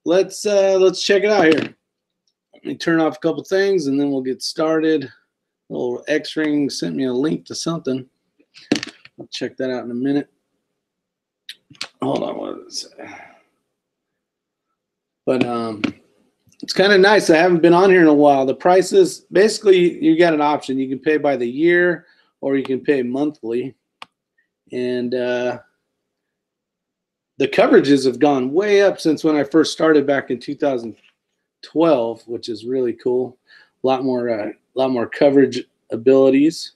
let's check it out here. Let me turn off a couple things and then we'll get started. A little X-Ring sent me a link to something. I'll check that out in a minute. Hold on, what is it? But it's kind of nice. I haven't been on here in a while. The prices, basically, you got an option. You can pay by the year or you can pay monthly. And the coverages have gone way up since when I first started back in 2012, which is really cool. A lot more coverage abilities.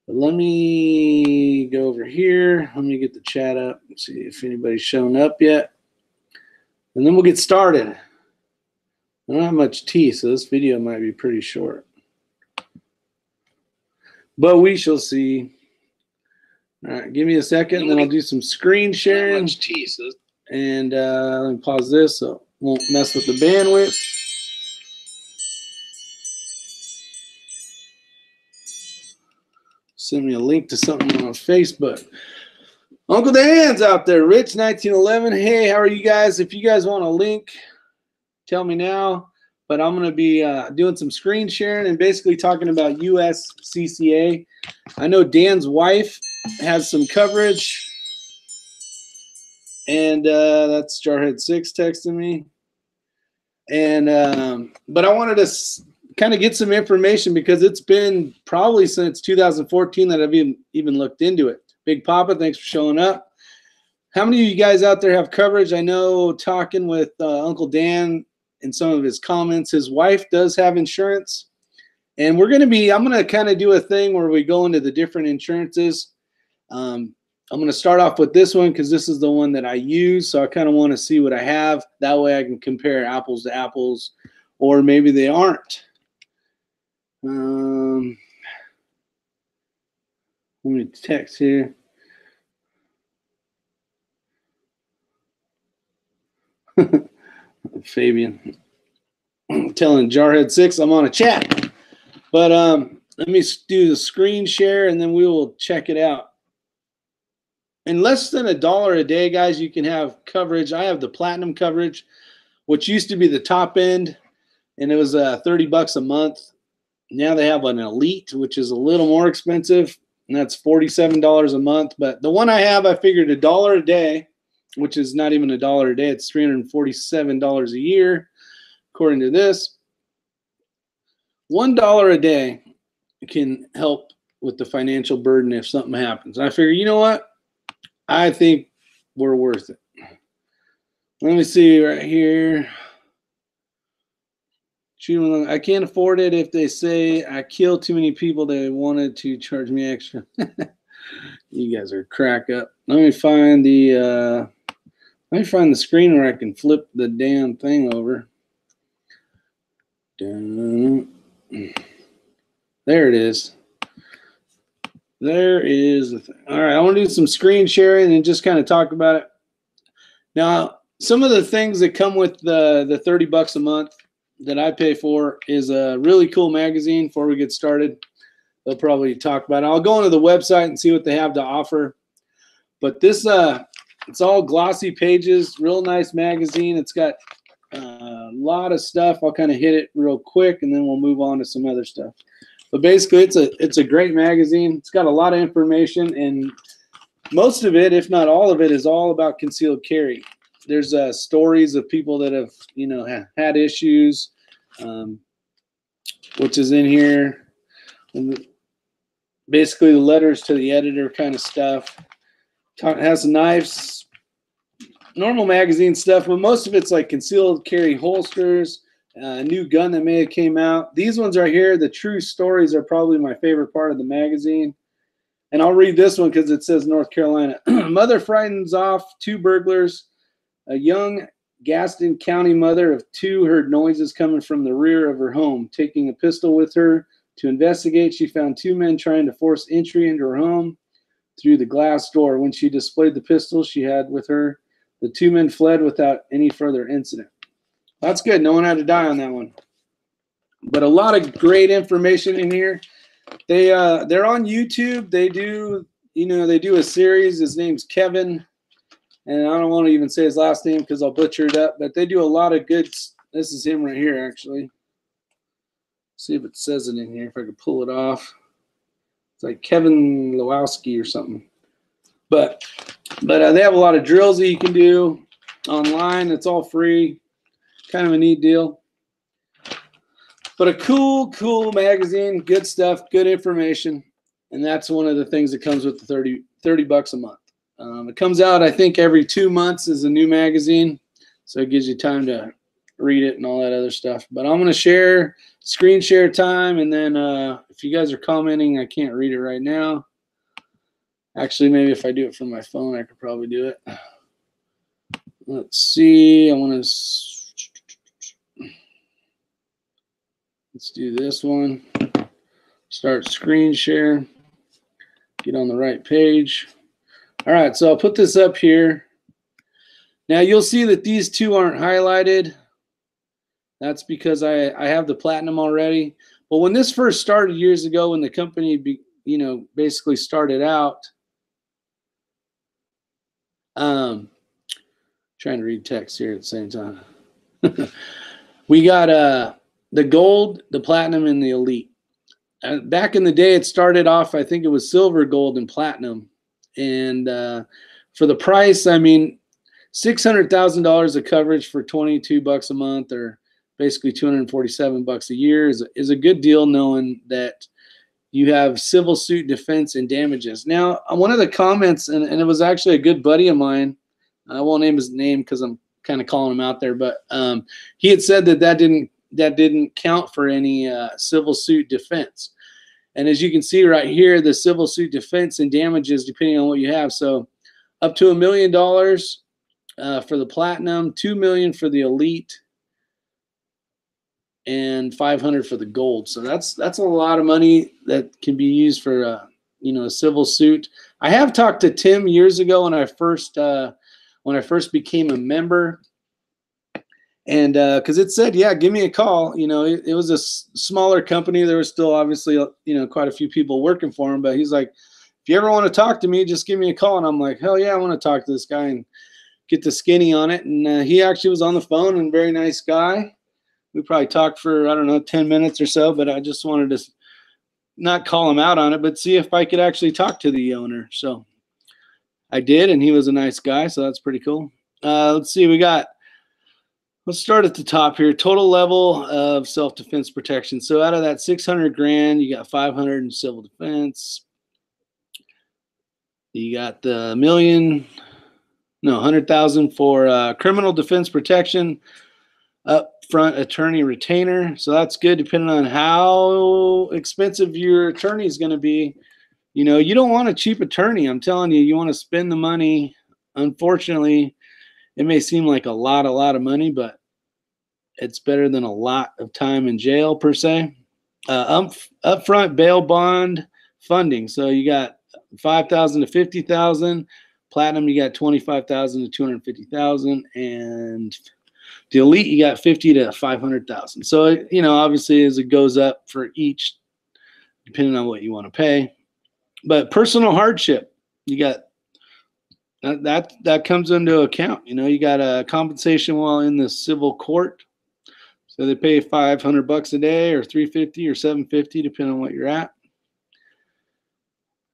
But let me go over here. Let me get the chat up and see if anybody's shown up yet. And then we'll get started. I don't have much tea, so this video might be pretty short. But we shall see. All right, give me a second, and then I'll do some screen sharing. Not much tea, so. And let me pause this so it won't mess with the bandwidth. Send me a link to something on Facebook. Uncle Dan's out there, Rich1911. Hey, how are you guys? If you guys want a link, tell me now. But I'm going to be doing some screen sharing and basically talking about USCCA. I know Dan's wife has some coverage. And that's Jarhead6 texting me. And but I wanted to kind of get some information because it's been probably since 2014 that I've even looked into it. Big Papa, thanks for showing up. How many of you guys out there have coverage? I know talking with Uncle Dan in some of his comments, his wife does have insurance. And I'm going to kind of do a thing where we go into the different insurances. I'm going to start off with this one because this is the one that I use. So I kind of want to see what I have. That way I can compare apples to apples, or maybe they aren't. Let me text here. Fabian. I'm telling Jarhead6 I'm on a chat. But let me do the screen share and then we will check it out. In less than $1 a day, guys, you can have coverage. I have the platinum coverage, which used to be the top end, and it was $30 a month. Now they have an elite, which is a little more expensive, and that's $47 a month. But the one I have, I figured $1 a day, which is not even $1 a day. It's $347 a year, according to this. $1 a day can help with the financial burden if something happens. I figure, you know what? I think we're worth it. Let me see right here. I can't afford it if they say I kill too many people that wanted to charge me extra. You guys are crack up. Let me find the screen where I can flip the damn thing over. There it is. There is the thing. All right, I want to do some screen sharing and just kind of talk about it. Now, some of the things that come with the $30 a month that I pay for is a really cool magazine. Before we get started, they'll probably talk about it. I'll go onto the website and see what they have to offer. But this, it's all glossy pages, real nice magazine. It's got a lot of stuff. I'll kind of hit it real quick, and then we'll move on to some other stuff. But basically, it's a great magazine. It's got a lot of information, and most of it, if not all of it, is all about concealed carry. There's stories of people that have, had issues, which is in here. And basically, the letters to the editor kind of stuff. It has knives, normal magazine stuff, but most of it's like concealed carry holsters, a new gun that may have came out. These ones right here, the true stories, are probably my favorite part of the magazine. And I'll read this one because it says North Carolina. Mother frightens off 2 burglars. A young Gaston County mother of 2 heard noises coming from the rear of her home. Taking a pistol with her to investigate, she found 2 men trying to force entry into her home through the glass door. When she displayed the pistol she had with her, the 2 men fled without any further incident. That's good. No one had to die on that one. But a lot of great information in here. They're on YouTube. They do a series. His name's Kevin. And I don't want to even say his last name because I'll butcher it up, but they do a lot of good. This is him right here, actually. See if it says it in here, if I could pull it off. It's like Kevin Lewowski or something. But they have a lot of drills that you can do online. It's all free. Kind of a neat deal. But a cool magazine, good stuff, good information. And that's one of the things that comes with the 30 bucks a month. It comes out, I think, every 2 months is a new magazine. So it gives you time to read it and all that other stuff. But I'm going to screen share time. And then if you guys are commenting, I can't read it right now. Actually, maybe if I do it from my phone, I could probably do it. Let's see. Let's do this one. Start screen share. Get on the right page. All right, so I'll put this up here. Now you'll see that these two aren't highlighted. That's because I have the platinum already. But when this first started years ago, when the company basically started out, trying to read text here at the same time. We got the gold, the platinum, and the elite. Back in the day, it started off, I think it was silver, gold, and platinum. And for the price, I mean, $600,000 of coverage for 22 bucks a month, or basically 247 bucks a year, is a good deal, knowing that you have civil suit defense and damages. Now, one of the comments, and it was actually a good buddy of mine, I won't name his name because I'm kind of calling him out there, but he had said that didn't count for any civil suit defense. And as you can see right here, the civil suit defense and damages, depending on what you have. So up to $1 million for the platinum, $2 million for the elite, and $500 for the gold. So that's a lot of money that can be used for a civil suit. I have talked to Tim years ago when I first became a member. And because it said, yeah, give me a call. It was a smaller company. There was still obviously, quite a few people working for him. But he's like, if you ever want to talk to me, just give me a call. And I'm like, hell yeah, I want to talk to this guy and get the skinny on it. And he actually was on the phone, and very nice guy. We probably talked for, I don't know, 10 minutes or so. But I just wanted to not call him out on it, but see if I could actually talk to the owner. So I did, and he was a nice guy. So that's pretty cool. Let's see, let's start at the top here. Total level of self-defense protection. So out of that 600 grand, you got 500 in civil defense. You got the 100,000 for criminal defense protection, upfront attorney retainer. So that's good, depending on how expensive your attorney is going to be. You don't want a cheap attorney. I'm telling you, you want to spend the money. Unfortunately, it may seem like a lot of money, but it's better than a lot of time in jail per se. Upfront bail bond funding. So you got $5,000 to $50,000. Platinum, you got $25,000 to $250,000, and the elite, you got $50,000 to $500,000. So obviously, as it goes up for each, depending on what you want to pay. But personal hardship, you got. That comes into account. You got a compensation while in the civil court. So they pay $500 a day, or $350 or $750, depending on what you're at.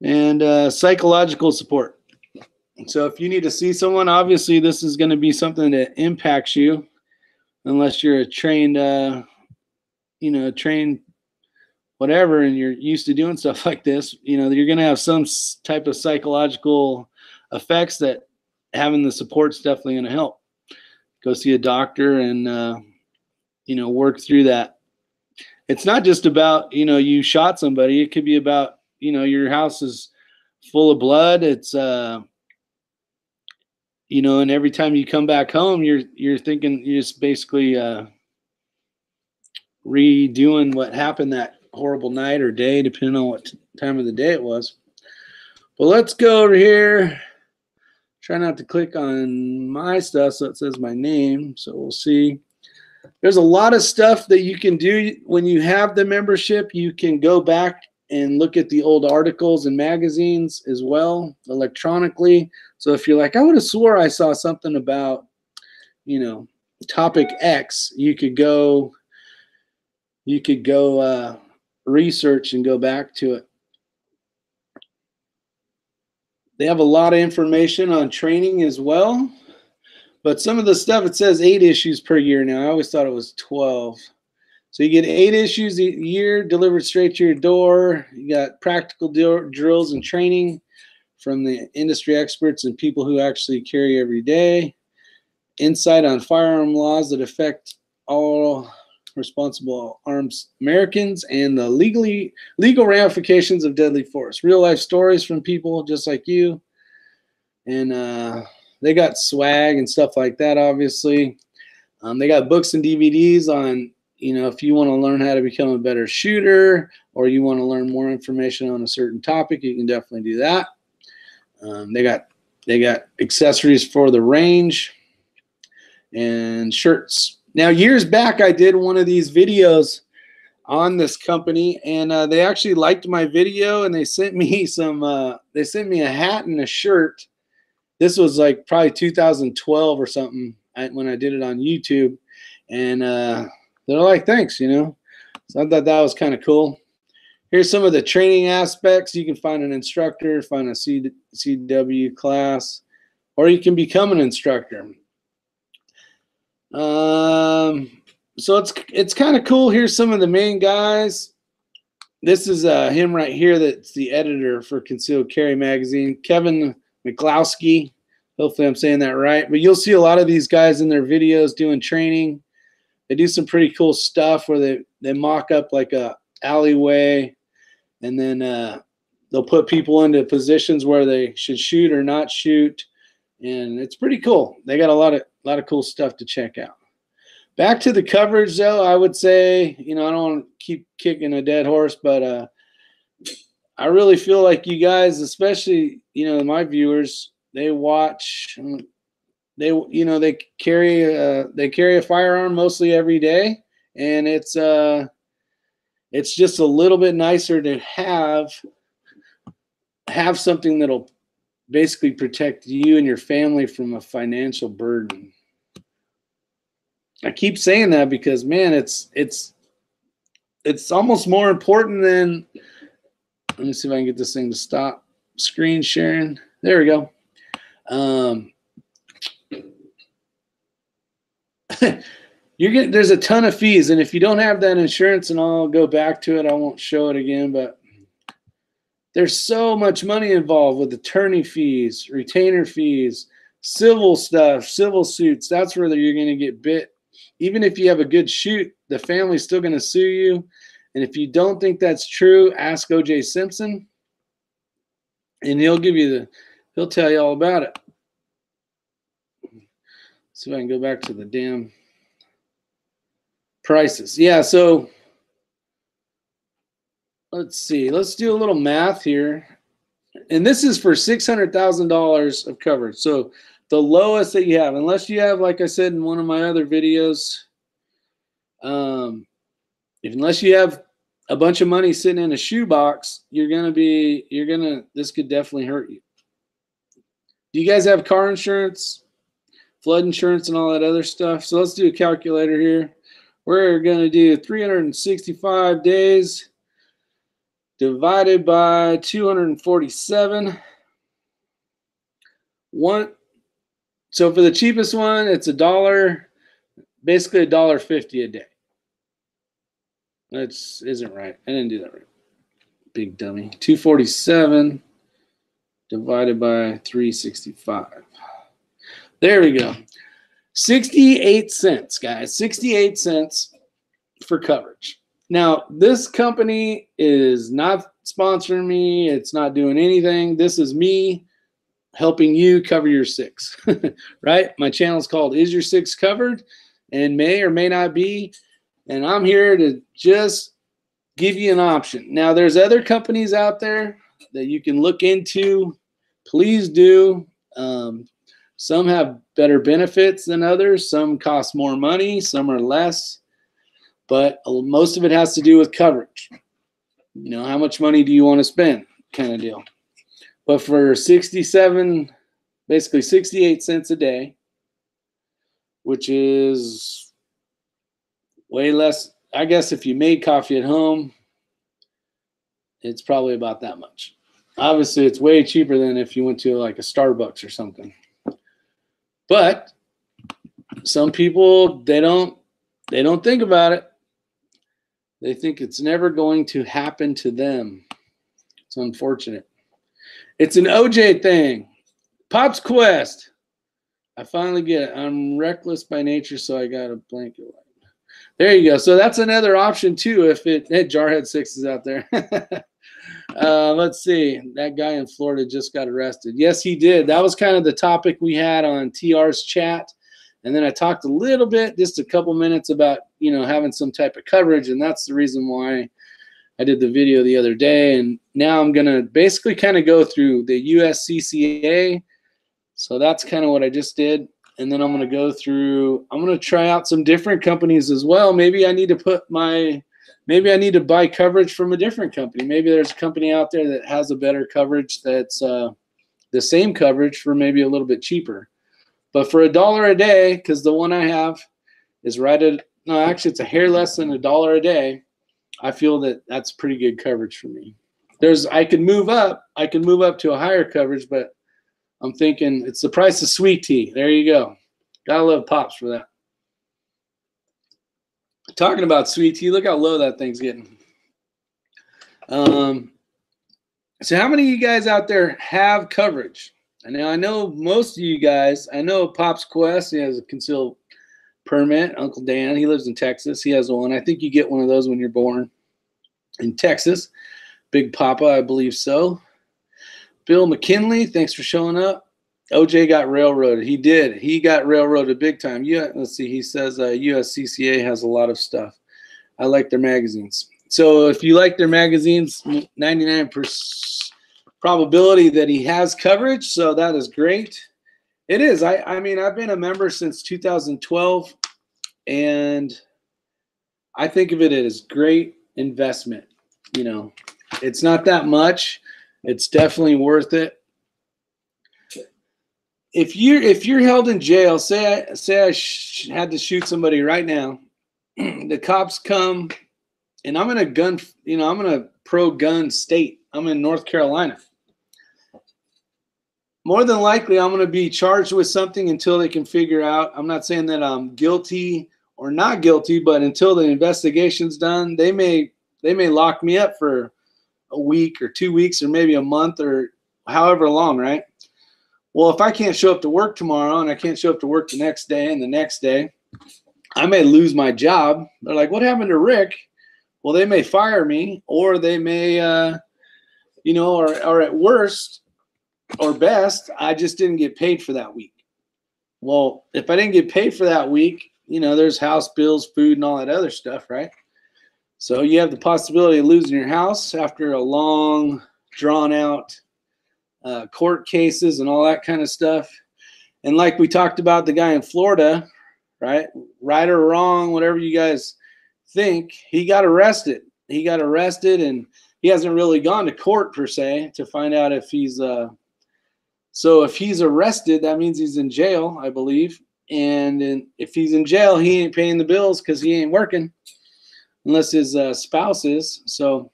And psychological support. So if you need to see someone, obviously this is going to be something that impacts you, unless you're a trained, trained whatever, and you're used to doing stuff like this. You're going to have some type of psychological effects that having the support's definitely going to help. Go see a doctor and work through that. It's not just about you shot somebody. It could be about your house is full of blood. It's and every time you come back home, you're thinking, you're just basically redoing what happened that horrible night or day, depending on what time of the day it was. But let's go over here. Try not to click on my stuff so it says my name. So we'll see. There's a lot of stuff that you can do when you have the membership. You can go back and look at the old articles and magazines as well electronically. So if you're like, I would have swore I saw something about, you know, topic X, you could go research and go back to it. They have a lot of information on training as well, but some of the stuff, it says 8 issues per year now. I always thought it was 12. So you get 8 issues a year delivered straight to your door. You got practical drills and training from the industry experts and people who actually carry every day. Insight on firearm laws that affect all responsible arms Americans and the legal ramifications of deadly force. Real life stories from people just like you. And they got swag and stuff like that, obviously. They got books and DVDs on, you know, if you want to learn how to become a better shooter or you want to learn more information on a certain topic, you can definitely do that. They got accessories for the range and shirts. Now, years back, I did one of these videos on this company, and they actually liked my video, and they sent me they sent me a hat and a shirt. This was like probably 2012 or something when I did it on YouTube, and they're like, thanks, you know. So I thought that was kind of cool. Here's some of the training aspects. You can find an instructor, find a CW class, or you can become an instructor. So it's kind of cool. Here's some of the main guys. This is him right here. That's the editor for Concealed Carry magazine, Kevin McCloskey. Hopefully I'm saying that right. But you'll see a lot of these guys in their videos doing training. They do some pretty cool stuff where they mock up like a alleyway, and then they'll put people into positions where they should shoot or not shoot, and it's pretty cool. They got a lot of cool stuff to check out. Back to the coverage, though, I would say, you know, I don't want to keep kicking a dead horse, but I really feel like you guys, especially, you know, my viewers, they watch, they carry a firearm mostly every day, and it's just a little bit nicer to have something that'll basically protect you and your family from a financial burden. I keep saying that because, man, it's almost more important than, let me see if I can get this thing to stop screen sharing. There we go. There's a ton of fees, and if you don't have that insurance, and I'll go back to it, I won't show it again, but there's so much money involved with attorney fees, retainer fees, civil stuff, civil suits. That's where you're going to get bit. Even if you have a good shoot, the family's still going to sue you. And if you don't think that's true, ask O.J. Simpson, and he'll tell you all about it. See if I can go back to the damn prices. Yeah, so let's see. Let's do a little math here. And this is for $600,000 of coverage. So the lowest that you have, unless you have, like I said in one of my other videos, unless you have a bunch of money sitting in a shoebox, this could definitely hurt you. Do you guys have car insurance, flood insurance, and all that other stuff? So let's do a calculator here. We're going to do 365 days divided by 247. So for the cheapest one, it's basically $1.50 a day. That isn't right. I didn't do that right. Big dummy. 247 divided by 365. There we go. 68 cents, guys. 68 cents for coverage. Now, this company is not sponsoring me. It's not doing anything. This is me helping you cover your six, right? My channel is called Is Your Six Covered, and may or may not be. And I'm here to just give you an option. Now, there's other companies out there that you can look into. Please do. Some have better benefits than others. Some cost more money. Some are less. But most of it has to do with coverage. You know, how much money do you want to spend kind of deal. But for 67, basically 68 cents a day, which is way less. I guess if you made coffee at home, it's probably about that much. Obviously, it's way cheaper than if you went to like a Starbucks or something. But some people, they don't think about it. They think it's never going to happen to them. It's unfortunate. It's an OJ thing. Pop's Quest. I finally get it. I'm reckless by nature, so I got a blanket. There you go. So that's another option too. If Jarhead 6 is out there. Let's see. That guy in Florida just got arrested. Yes, he did. That was kind of the topic we had on TR's chat. And then I talked a little bit, just a couple minutes about, you know, having some type of coverage. And that's the reason why I did the video the other day. And now I'm going to basically kind of go through the USCCA. So that's kind of what I just did. And then I'm going to go through, I'm going to try out some different companies as well. Maybe I need to buy coverage from a different company. Maybe there's a company out there that has a better coverage that's the same coverage for maybe a little bit cheaper. But for $1 a day, because the one I have is right at, no, actually it's a hair less than $1 a day. I feel that that's pretty good coverage for me. I can move up to a higher coverage, but I'm thinking it's the price of sweet tea. There you go. Gotta love Pops for that. Talking about sweet tea, look how low that thing's getting. So how many of you guys out there have coverage? And now I know most of you guys, I know Pop's Quest, he has a concealed permit. Uncle Dan, he lives in Texas. He has one. I think you get one of those when you're born in Texas. Big Papa, I believe so. Bill McKinley, thanks for showing up. OJ got railroaded. He did. He got railroaded big time. Yeah, let's see. He says USCCA has a lot of stuff. I like their magazines. So if you like their magazines, 99% probability that he has coverage. So that is great. It is. I mean, I've been a member since 2012, and I think of it as great investment. You know, it's not that much. It's definitely worth it. If you're held in jail, say I had to shoot somebody right now, the cops come, and I'm in a gun, you know, I'm in a pro-gun state. I'm in North Carolina. More than likely, I'm going to be charged with something until they can figure out. I'm not saying that I'm guilty or not guilty, but until the investigation's done, they may lock me up for a week or 2 weeks or maybe a month or however long, right? Well, if I can't show up to work tomorrow and I can't show up to work the next day and the next day, I may lose my job. They're like, what happened to Rick? Well, they may fire me, or they may, you know, or at worst or best, I just didn't get paid for that week. Well, if I didn't get paid for that week, you know, there's house bills, food, and all that other stuff, right? So you have the possibility of losing your house after a long, drawn-out court cases and all that kind of stuff. And like we talked about the guy in Florida, right or wrong, whatever you guys think, he got arrested. He got arrested, and he hasn't really gone to court per se to find out if he's so if he's arrested, that means he's in jail, I believe. And if he's in jail, he ain't paying the bills because he ain't working unless his spouse is. So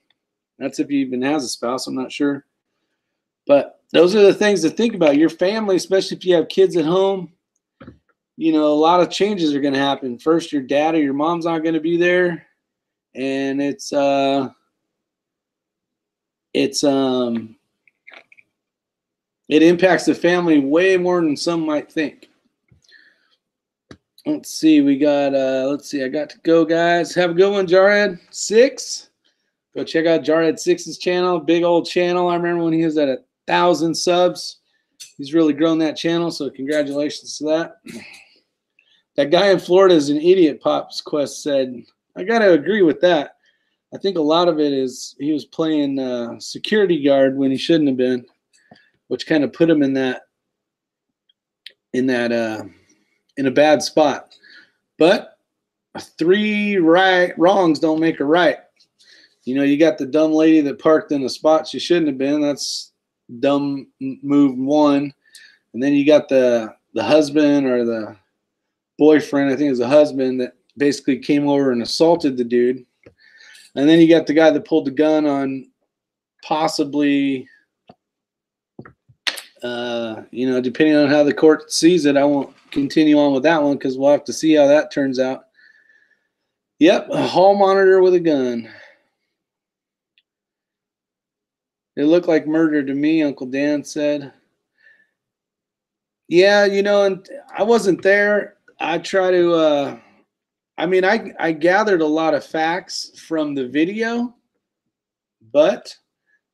that's if he even has a spouse. I'm not sure. But those are the things to think about. Your family, especially if you have kids at home, you know, a lot of changes are going to happen. First, your dad or your mom's not going to be there. And it impacts the family way more than some might think. Let's see, we got, let's see, I got to go, guys. Have a good one, Jarhead 6. Go check out Jarhead 6's channel, big old channel. I remember when he was at 1,000 subs. He's really grown that channel, so congratulations to that. That guy in Florida is an idiot, Pop's Quest said. I got to agree with that. I think a lot of it is he was playing security guard when he shouldn't have been, which kind of put him in a bad spot. But 3 wrongs don't make a right. You know, you got the dumb lady that parked in a spot she shouldn't have been. That's dumb move one. And then you got the husband or the boyfriend, I think it was the husband, that basically came over and assaulted the dude. And then you got the guy that pulled the gun on possibly, you know, depending on how the court sees it, I won't continue on with that one because we'll have to see how that turns out. Yep, a hall monitor with a gun. It looked like murder to me, Uncle Dan said. Yeah, you know, and I wasn't there. I try to, I mean, I gathered a lot of facts from the video, but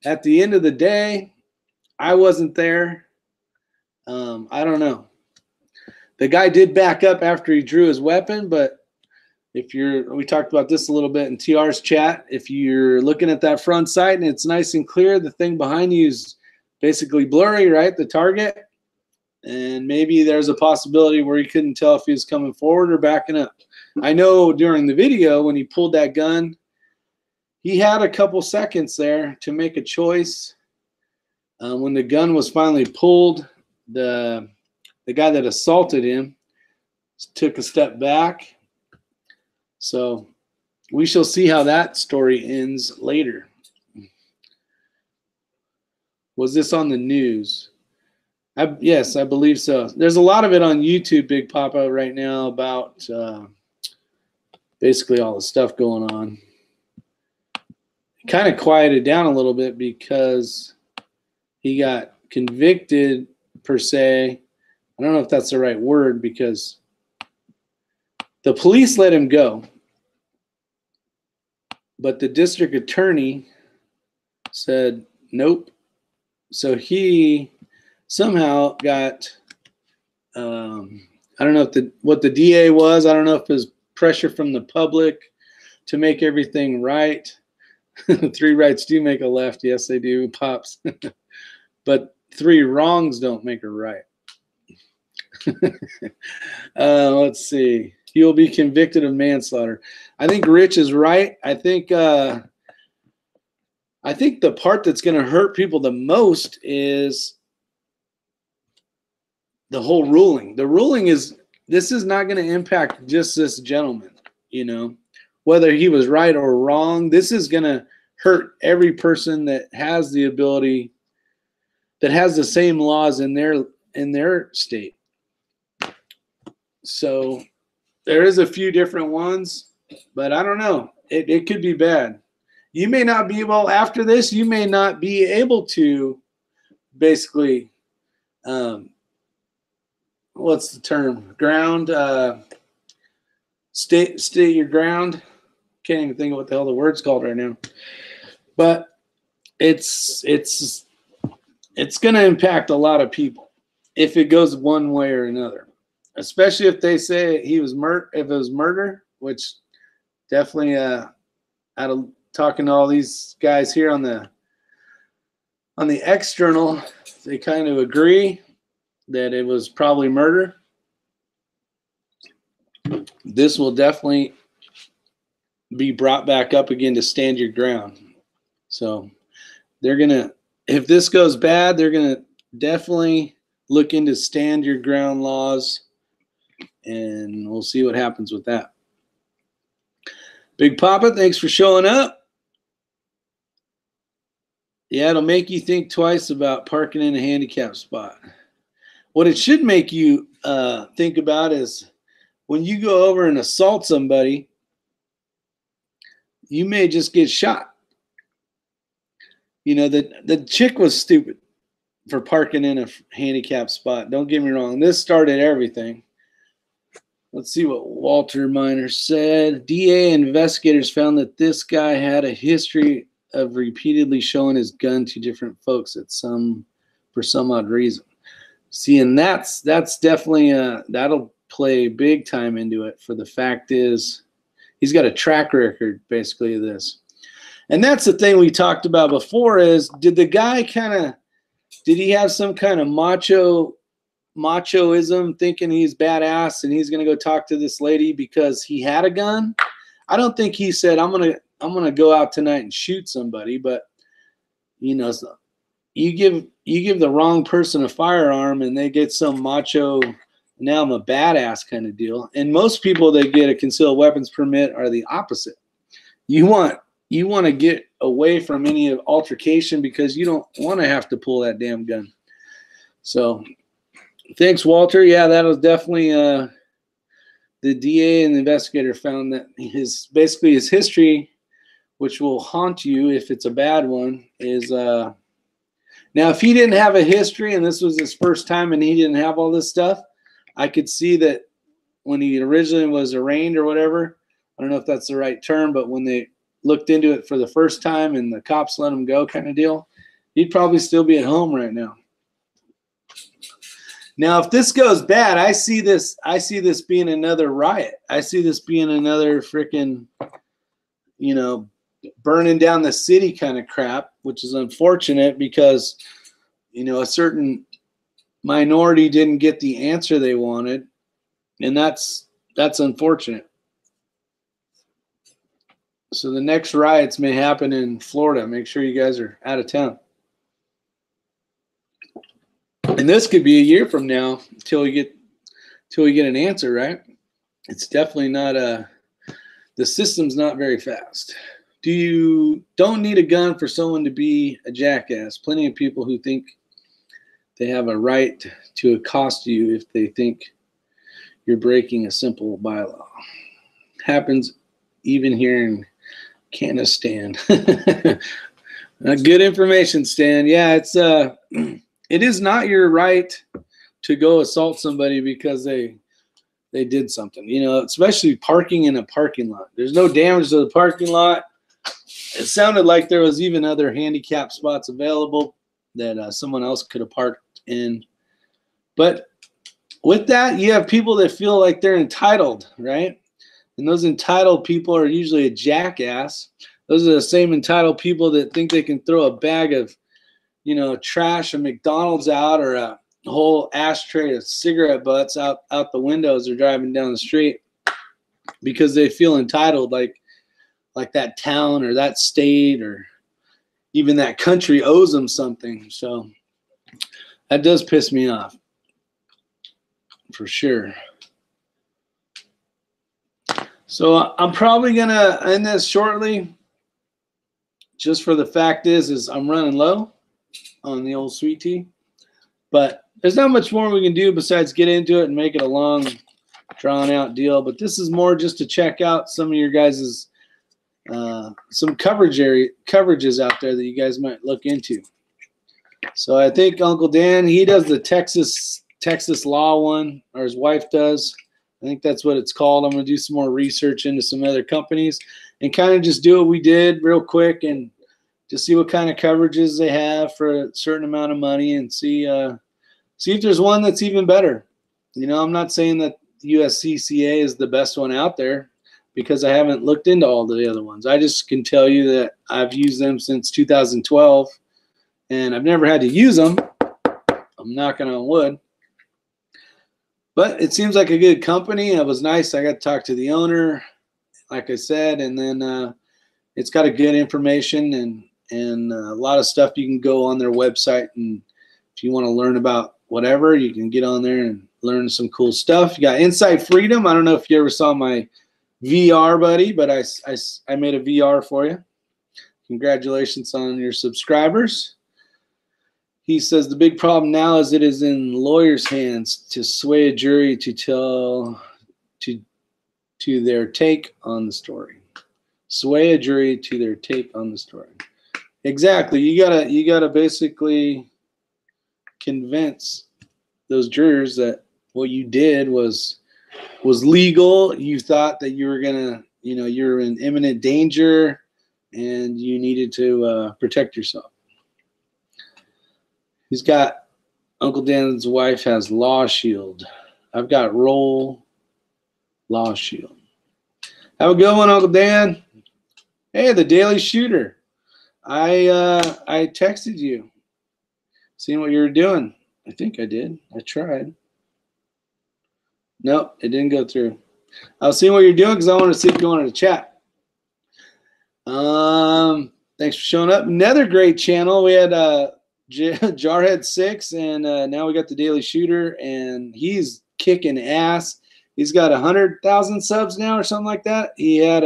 at the end of the day, I wasn't there. I don't know. The guy did back up after he drew his weapon, but we talked about this a little bit in TR's chat. If you're looking at that front sight and it's nice and clear, the thing behind you is basically blurry, right? The target. And maybe there's a possibility where he couldn't tell if he was coming forward or backing up. I know during the video when he pulled that gun, he had a couple seconds there to make a choice. When the gun was finally pulled, the guy that assaulted him took a step back. So we shall see how that story ends later. Was this on the news? Yes, I believe so. There's a lot of it on YouTube, Big Papa, right now about basically all the stuff going on. Kind of quieted down a little bit because he got convicted, per se. I don't know if that's the right word because the police let him go. But the district attorney said, nope. So he somehow got, I don't know if what the DA was. I don't know if it was pressure from the public to make everything right. 3 rights do make a left. Yes, they do, Pops. But 3 wrongs don't make a right. Let's see. He will be convicted of manslaughter. I think Rich is right. I think the part that's going to hurt people the most is the whole ruling. The ruling is, this is not going to impact just this gentleman, you know, whether he was right or wrong. This is going to hurt every person that has the ability, that has the same laws in their state. So there is a few different ones, but I don't know. It could be bad. You may not be able, after this, you may not be able to basically, what's the term? Ground, state your ground. Can't even think of what the hell the word's called right now. But it's going to impact a lot of people if it goes one way or another. Especially if they say he was if it was murder, which definitely out of talking to all these guys here on the external, they kind of agree that it was probably murder. This will definitely be brought back up again to stand your ground. So they're gonna, if this goes bad, they're gonna definitely look into stand your ground laws. And we'll see what happens with that. Big Papa, thanks for showing up. Yeah, it'll make you think twice about parking in a handicap spot. What it should make you think about is when you go over and assault somebody, you may just get shot. You know, the chick was stupid for parking in a handicap spot. Don't get me wrong. This started everything. Let's see what Walter Miner said. DA investigators found that this guy had a history of repeatedly showing his gun to different folks for some odd reason. See, and that's definitely that'll play big time into it. For the fact is, he's got a track record basically of this, and that's the thing we talked about before. Is did the guy did he have some kind of machoism, thinking he's badass and he's going to go talk to this lady because he had a gun? I don't think he said, I'm going to gonna go out tonight and shoot somebody, but you know, you give the wrong person a firearm and they get some macho, now I'm a badass kind of deal. And most people that get a concealed weapons permit are the opposite. You want to get away from any altercation because you don't want to have to pull that damn gun. So thanks, Walter. Yeah, that was definitely the DA and the investigator found that basically his history, which will haunt you if it's a bad one, is now if he didn't have a history and this was his first time and he didn't have all this stuff, I could see that when he originally was arraigned or whatever, I don't know if that's the right term, but when they looked into it for the first time and the cops let him go kind of deal, he'd probably still be at home right now. Now, if this goes bad, I see this being another riot. I see this being another freaking, you know, burning down the city kind of crap, which is unfortunate because, you know, a certain minority didn't get the answer they wanted, and that's unfortunate. So the next riots may happen in Florida. Make sure you guys are out of town. And this could be a year from now until we get an answer, right? It's definitely not the system's not very fast. Don't need a gun for someone to be a jackass. Plenty of people who think they have a right to accost you if they think you're breaking a simple bylaw. Happens even here in Canada, Stan. Good information, Stan. Yeah, it is not your right to go assault somebody because they did something, you know, especially parking in a parking lot. There's no damage to the parking lot. It sounded like there was even other handicap spots available that someone else could have parked in. But with that, you have people that feel like they're entitled, right? And those entitled people are usually a jackass. Those are the same entitled people that think they can throw a bag of, you know, trash of McDonald's out or a whole ashtray of cigarette butts out the windows or driving down the street because they feel entitled, like that town or that state or even that country owes them something. So that does piss me off for sure. So I'm probably gonna end this shortly, just for the fact is I'm running low on the old sweet tea, but there's not much more we can do besides get into it and make it a long, drawn out deal. But this is more just to check out some of your guys's some coverages out there that you guys might look into. So I think Uncle Dan, he does the Texas law one, or his wife does. I think that's what it's called. I'm going to do some more research into some other companies and kind of just do what we did real quick and just see what kind of coverages they have for a certain amount of money and see if there's one that's even better. You know, I'm not saying that the USCCA is the best one out there because I haven't looked into all the other ones. I just can tell you that I've used them since 2012 and I've never had to use them. I'm knocking on wood. But it seems like a good company. It was nice. I got to talk to the owner, like I said, and then it's got a good information and a lot of stuff. You can go on their website, and if you want to learn about whatever, you can get on there and learn some cool stuff. You got Inside Freedom. I don't know if you ever saw my VR, buddy, but I made a VR for you. Congratulations on your subscribers. He says the big problem now is it is in lawyers' hands to sway a jury to tell to their take on the story. Sway a jury to their take on the story. Exactly. You gotta basically convince those jurors that what you did was legal. You thought that you were gonna, you know, you're in imminent danger and you needed to protect yourself. He's got, Uncle Dan's wife has Law Shield. I've got Roll Law Shield. Have a good one, Uncle Dan. Hey, the Daily Shooter. I texted you, seeing what you were doing. I think I did. I tried. Nope, it didn't go through. I was seeing what you're doing because I wanted to see if you wanted to chat. Thanks for showing up. Another great channel. We had Jarhead6, and now we got the Daily Shooter, and he's kicking ass. He's got 100,000 subs now or something like that. He had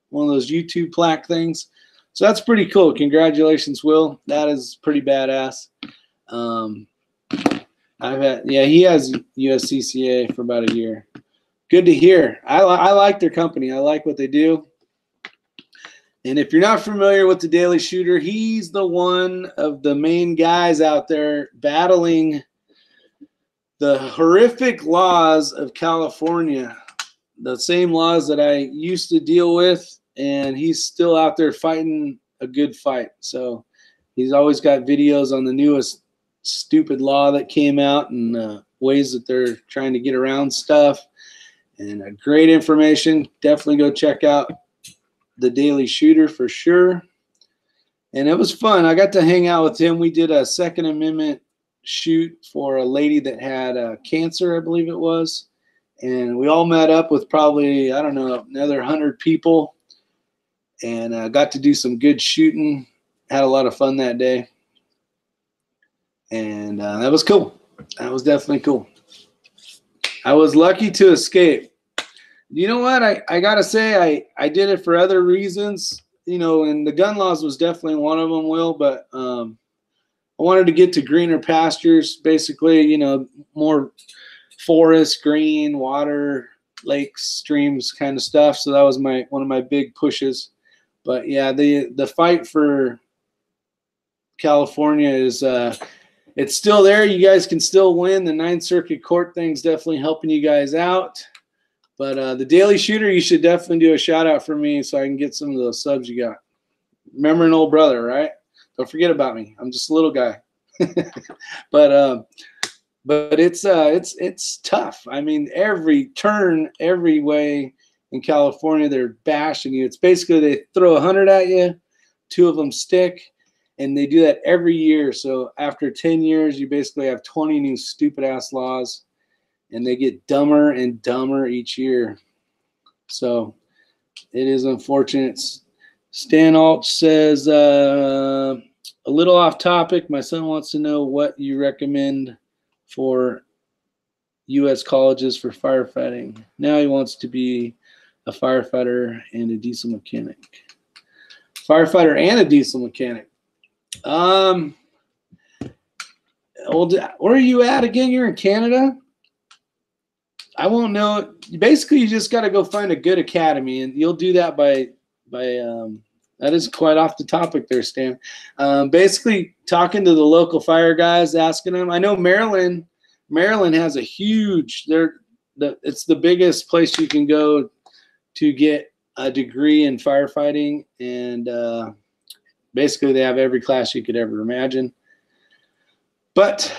one of those YouTube plaque things. So that's pretty cool. Congratulations, Will. That is pretty badass. He has USCCA for about a year. Good to hear. I like their company. I like what they do. And if you're not familiar with the Daily Shooter, he's the one of the main guys out there battling the horrific laws of California, the same laws that I used to deal with, and he's still out there fighting a good fight. So he's always got videos on the newest stupid law that came out and ways that they're trying to get around stuff, and great information. Definitely go check out the Daily Shooter for sure. And it was fun. I got to hang out with him. We did a Second Amendment shoot for a lady that had cancer, I believe it was. And we all met up with probably, I don't know, another 100 people, and got to do some good shooting. Had a lot of fun that day. And that was cool. That was definitely cool. I was lucky to escape. You know what? I got to say, I did it for other reasons, you know, and the gun laws was definitely one of them, Will, but I wanted to get to greener pastures, basically, you know, more forest, green, water, lakes, streams kind of stuff. So that was one of my big pushes. But yeah, the fight for California is it's still there. You guys can still win. The 9th Circuit Court thing's definitely helping you guys out. But the Daily Shooter, you should definitely do a shout out for me so I can get some of those subs you got. Remember an old brother, right? Don't forget about me. I'm just a little guy. But it's tough. I mean, every turn, every way in California, they're bashing you. It's basically they throw 100 at you, 2 of them stick, and they do that every year. So after 10 years, you basically have 20 new stupid ass laws. And they get dumber and dumber each year. So it is unfortunate. Stan Alt says, a little off topic. My son wants to know what you recommend for U.S. colleges for firefighting. Now he wants to be a firefighter and a diesel mechanic. Firefighter and a diesel mechanic. Where are you at again? You're in Canada? I won't know. Basically, you just got to go find a good academy, and you'll do that by that is quite off the topic there, Stan. Basically, talking to the local fire guys, asking them. I know Maryland has a huge. It's the biggest place you can go to get a degree in firefighting, and basically they have every class you could ever imagine. But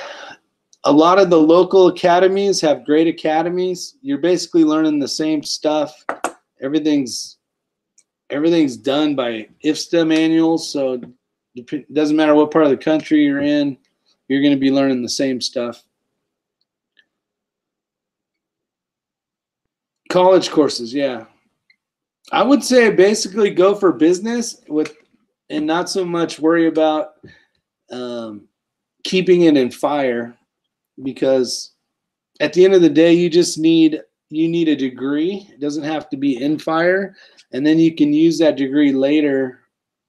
a lot of the local academies have great academies. You're basically learning the same stuff. Everything's done by IFSTA manuals, so it doesn't matter what part of the country you're in, you're going to be learning the same stuff. College courses, yeah. I would say basically go for business and not so much worry about keeping it in fire. Because at the end of the day, you need a degree. It doesn't have to be in fire, and then you can use that degree later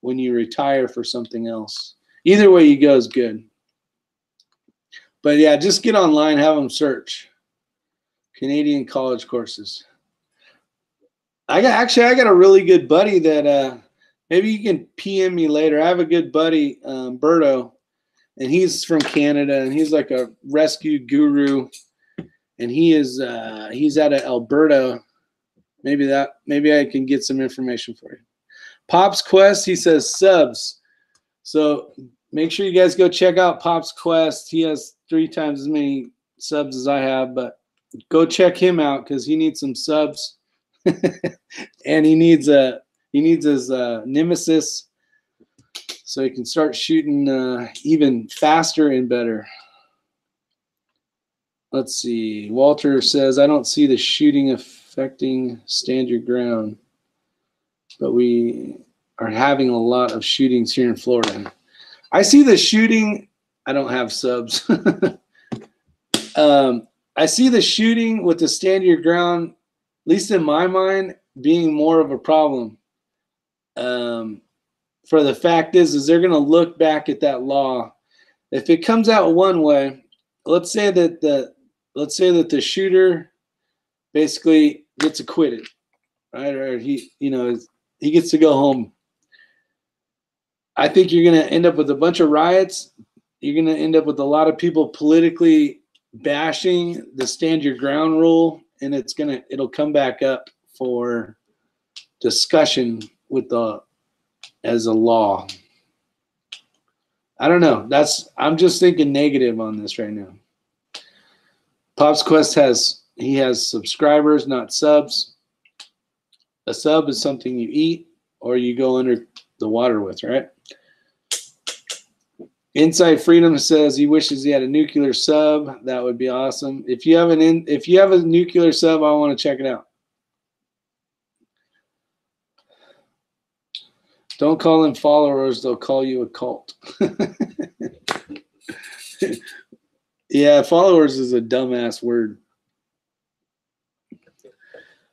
when you retire for something else. Either way you go is good. But yeah, just get online, have them search Canadian college courses. I got a really good buddy that maybe you can PM me later. I have a good buddy, Berto. And he's from Canada, and he's like a rescue guru, and he's out of Alberta. Maybe I can get some information for you. Pop's Quest, he says subs. So make sure you guys go check out Pop's Quest. He has 3 times as many subs as I have, but go check him out because he needs some subs, and he needs his nemesis. So you can start shooting even faster and better. Let's see. Walter says, I don't see the shooting affecting stand your ground. But we are having a lot of shootings here in Florida. I see the shooting. I don't have subs. I see the shooting with the stand your ground, at least in my mind, being more of a problem. For the fact is they're going to look back at that law. If it comes out one way, let's say that the shooter basically gets acquitted, right? Or he gets to go home. I think you're going to end up with a bunch of riots. You're going to end up with a lot of people politically bashing the stand your ground rule, and it'll come back up for discussion as a law. I don't know. I'm just thinking negative on this right now. Pops Quest has subscribers, not subs. A sub is something you eat or you go under the water with, right? Inside Freedom says he wishes he had a nuclear sub. That would be awesome. If you have a nuclear sub, I want to check it out. Don't call them followers; they'll call you a cult. Yeah, followers is a dumbass word.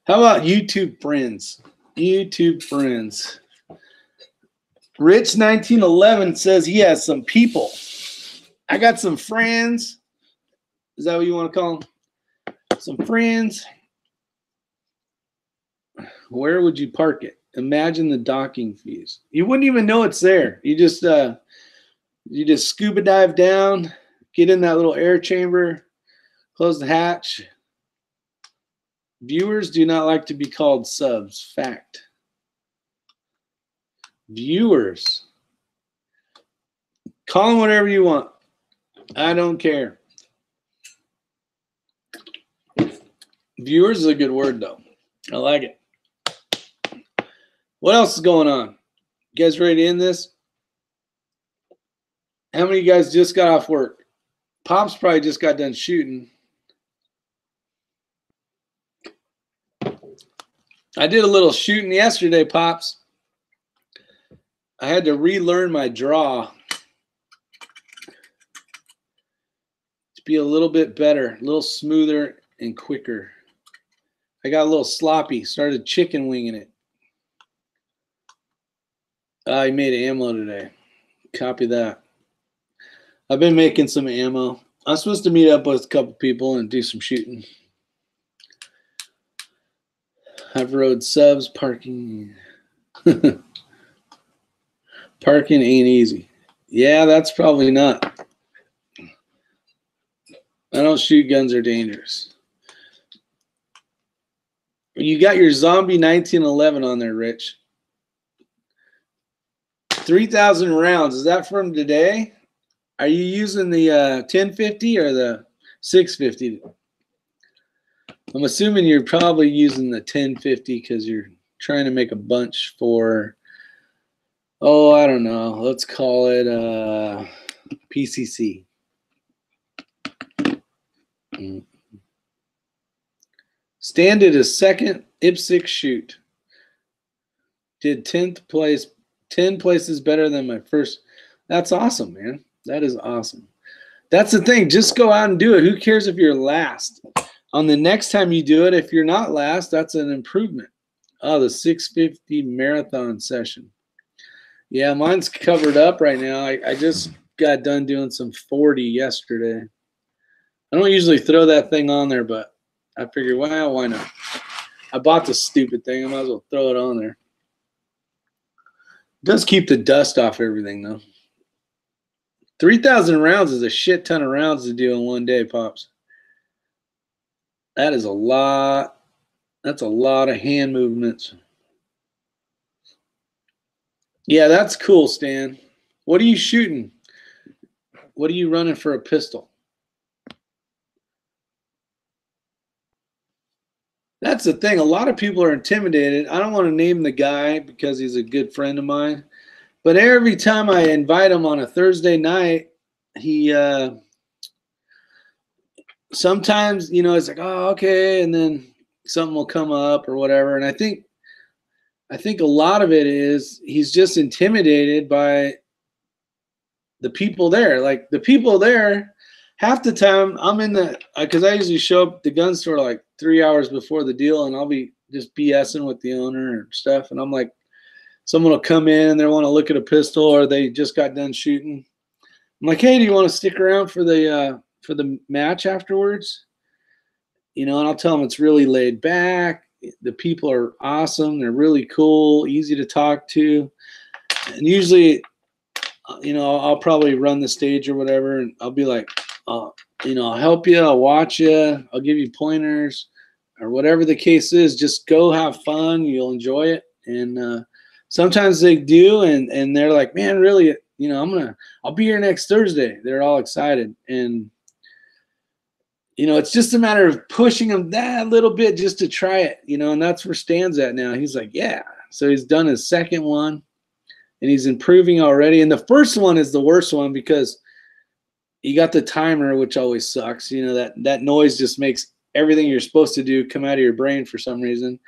How about YouTube friends? YouTube friends. Rich 1911 says he has some people. I got some friends. Is that what you want to call them? Some friends. Where would you park it? Imagine the docking fees. You wouldn't even know it's there. You just scuba dive down, get in that little air chamber, close the hatch. Viewers do not like to be called subs. Fact. Viewers. Call them whatever you want. I don't care. Viewers is a good word, though. I like it. What else is going on? You guys ready to end this? How many of you guys just got off work? Pop's probably just got done shooting. I did a little shooting yesterday, Pops. I had to relearn my draw to be a little bit better, a little smoother and quicker. I got a little sloppy, started chicken winging it. I made ammo today. Copy that. I've been making some ammo. I'm supposed to meet up with a couple people and do some shooting. I've rode subs, parking. Parking ain't easy. Yeah, that's probably not. I don't shoot guns are dangerous. You got your zombie 1911 on there, Rich. 3,000 rounds. Is that from today? Are you using the 1050 or the 650? I'm assuming you're probably using the 1050 because you're trying to make a bunch for, oh, I don't know. Let's call it PCC. Stan did his second IPSC shoot. Did 10th place, 10 places better than my first. That's awesome, man. That is awesome. That's the thing. Just go out and do it. Who cares if you're last? On the next time you do it, if you're not last, that's an improvement. Oh, the 650 marathon session. Yeah, mine's covered up right now. I just got done doing some 40 yesterday. I don't usually throw that thing on there, but I figured, well, why not? I bought the stupid thing. I might as well throw it on there. It does keep the dust off everything, though. 3,000 rounds is a shit ton of rounds to do in one day, Pops. That is a lot. That's a lot of hand movements. Yeah, that's cool, Stan. What are you shooting? What are you running for a pistol? That's the thing. A lot of people are intimidated. I don't want to name the guy because he's a good friend of mine. But every time I invite him on a Thursday night, he sometimes, you know, it's like, oh, okay, and then something will come up or whatever. And I think I think a lot of it is he's just intimidated by the people there. Like the people there, half the time I'm in the, because I usually show up at the gun store like 3 hours before the deal, and I'll be just BSing with the owner and stuff. And I'm like, someone will come in and they want to look at a pistol, or they just got done shooting. I'm like, hey, do you want to stick around for the match afterwards? You know, and I'll tell them it's really laid back. The people are awesome. They're really cool, easy to talk to. And usually, you know, I'll probably run the stage or whatever, and I'll be like, you know, I'll help you, I'll watch you, I'll give you pointers, or whatever the case is. Just go have fun. You'll enjoy it. And sometimes they do, and they're like, man, really, you know, I'll be here next Thursday. They're all excited. And you know, it's just a matter of pushing him that little bit just to try it, you know, and that's where Stan's at now. He's like, yeah. So he's done his second one, and he's improving already. And the first one is the worst one because you got the timer, which always sucks. You know, that noise just makes everything you're supposed to do come out of your brain for some reason.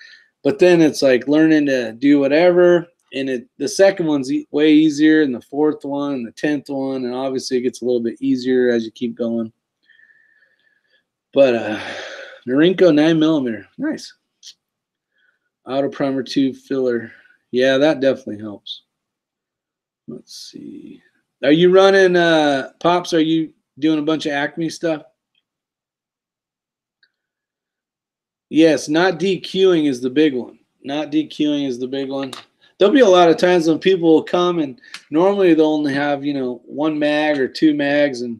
But then it's like learning to do whatever. And the second one's way easier, and the fourth one, and the 10th one. And obviously it gets a little bit easier as you keep going. But Norinco 9mm, nice. Auto primer tube filler, yeah, that definitely helps. Let's see. Are you running Pops? Are you doing a bunch of Acme stuff? Yes, not DQing is the big one. Not DQing is the big one. There'll be a lot of times when people will come, and normally they'll only have, you know, 1 mag or 2 mags, and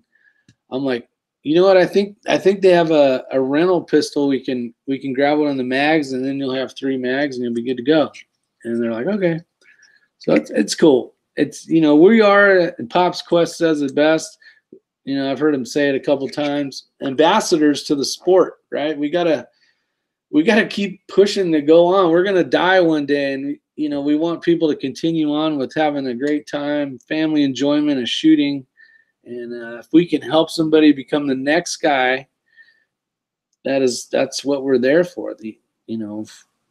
I'm like, you know what? I think they have a rental pistol. We can grab one of the mags, and then you'll have 3 mags, and you'll be good to go. And they're like, okay. So it's cool. It's, you know, we are, and Pops Quest says it best. You know, I've heard him say it a couple times. Ambassadors to the sport, right? We gotta keep pushing to go on. We're gonna die one day, and you know, we want people to continue on with having a great time, family enjoyment, and shooting. And if we can help somebody become the next guy, that's what we're there for. You know,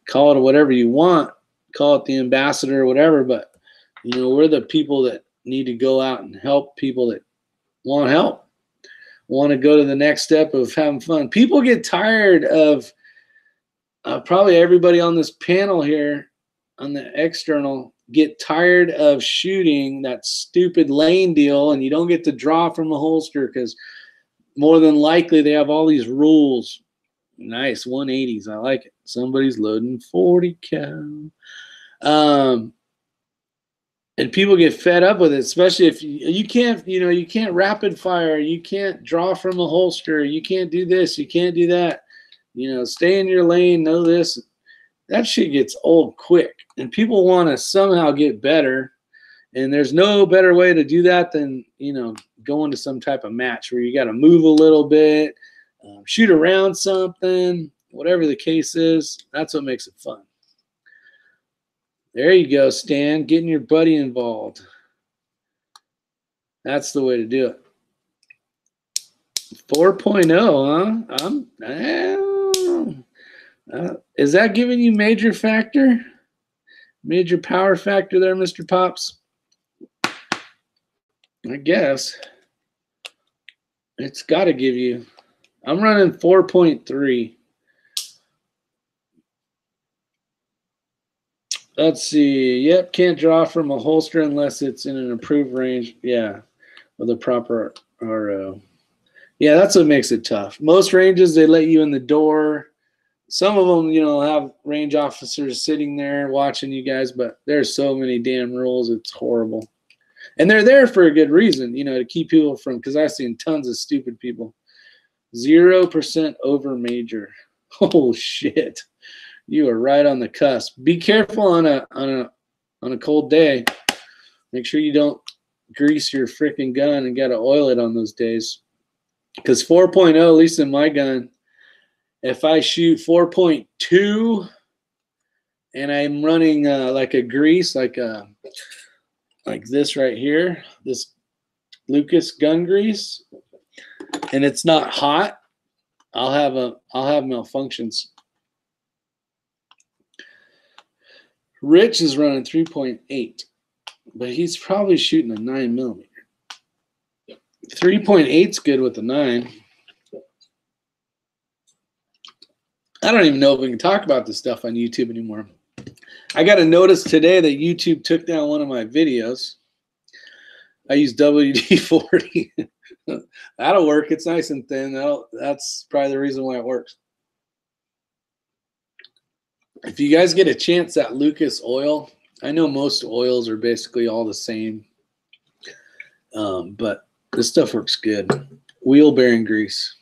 call it whatever you want, call it the ambassador or whatever, but you know, we're the people that need to go out and help people that want help, want to go to the next step of having fun. People get tired of probably everybody on this panel here on the external get tired of shooting that stupid lane deal, and you don't get to draw from a holster because more than likely they have all these rules. Nice 180s, I like it. Somebody's loading 40 cal. And people get fed up with it, especially if you can't, you know, you can't rapid fire, you can't draw from a holster, you can't do this, you can't do that. You know, stay in your lane, know this. That shit gets old quick, and people want to somehow get better, and there's no better way to do that than, you know, going to some type of match where you got to move a little bit, shoot around something, whatever the case is. That's what makes it fun. There you go, Stan, getting your buddy involved. That's the way to do it. 4.0, huh? Is that giving you major factor? Major power factor there, Mr. Pops? I guess. It's got to give you. I'm running 4.3. Let's see. Yep, can't draw from a holster unless it's in an approved range. Yeah, with a proper RO. Yeah, that's what makes it tough. Most ranges, they let you in the door. Some of them, you know, have range officers sitting there watching you guys, but there's so many damn rules, it's horrible. And they're there for a good reason, you know, to keep people from, because I've seen tons of stupid people. 0% over major. Oh shit. You are right on the cusp. Be careful on a cold day. Make sure you don't grease your freaking gun and gotta oil it on those days. Because 4.0, at least in my gun, if I shoot 4.2 and I'm running like a grease, like this right here, this Lucas gun grease, and it's not hot, I'll have malfunctions. Rich is running 3.8, but he's probably shooting a 9mm. 3.8's good with the 9. I don't even know if we can talk about this stuff on YouTube anymore. I got a notice today that YouTube took down one of my videos. I use WD-40. That'll work. It's nice and thin. That's probably the reason why it works. If you guys get a chance, that Lucas oil, I know most oils are basically all the same, but this stuff works good. Wheel bearing grease.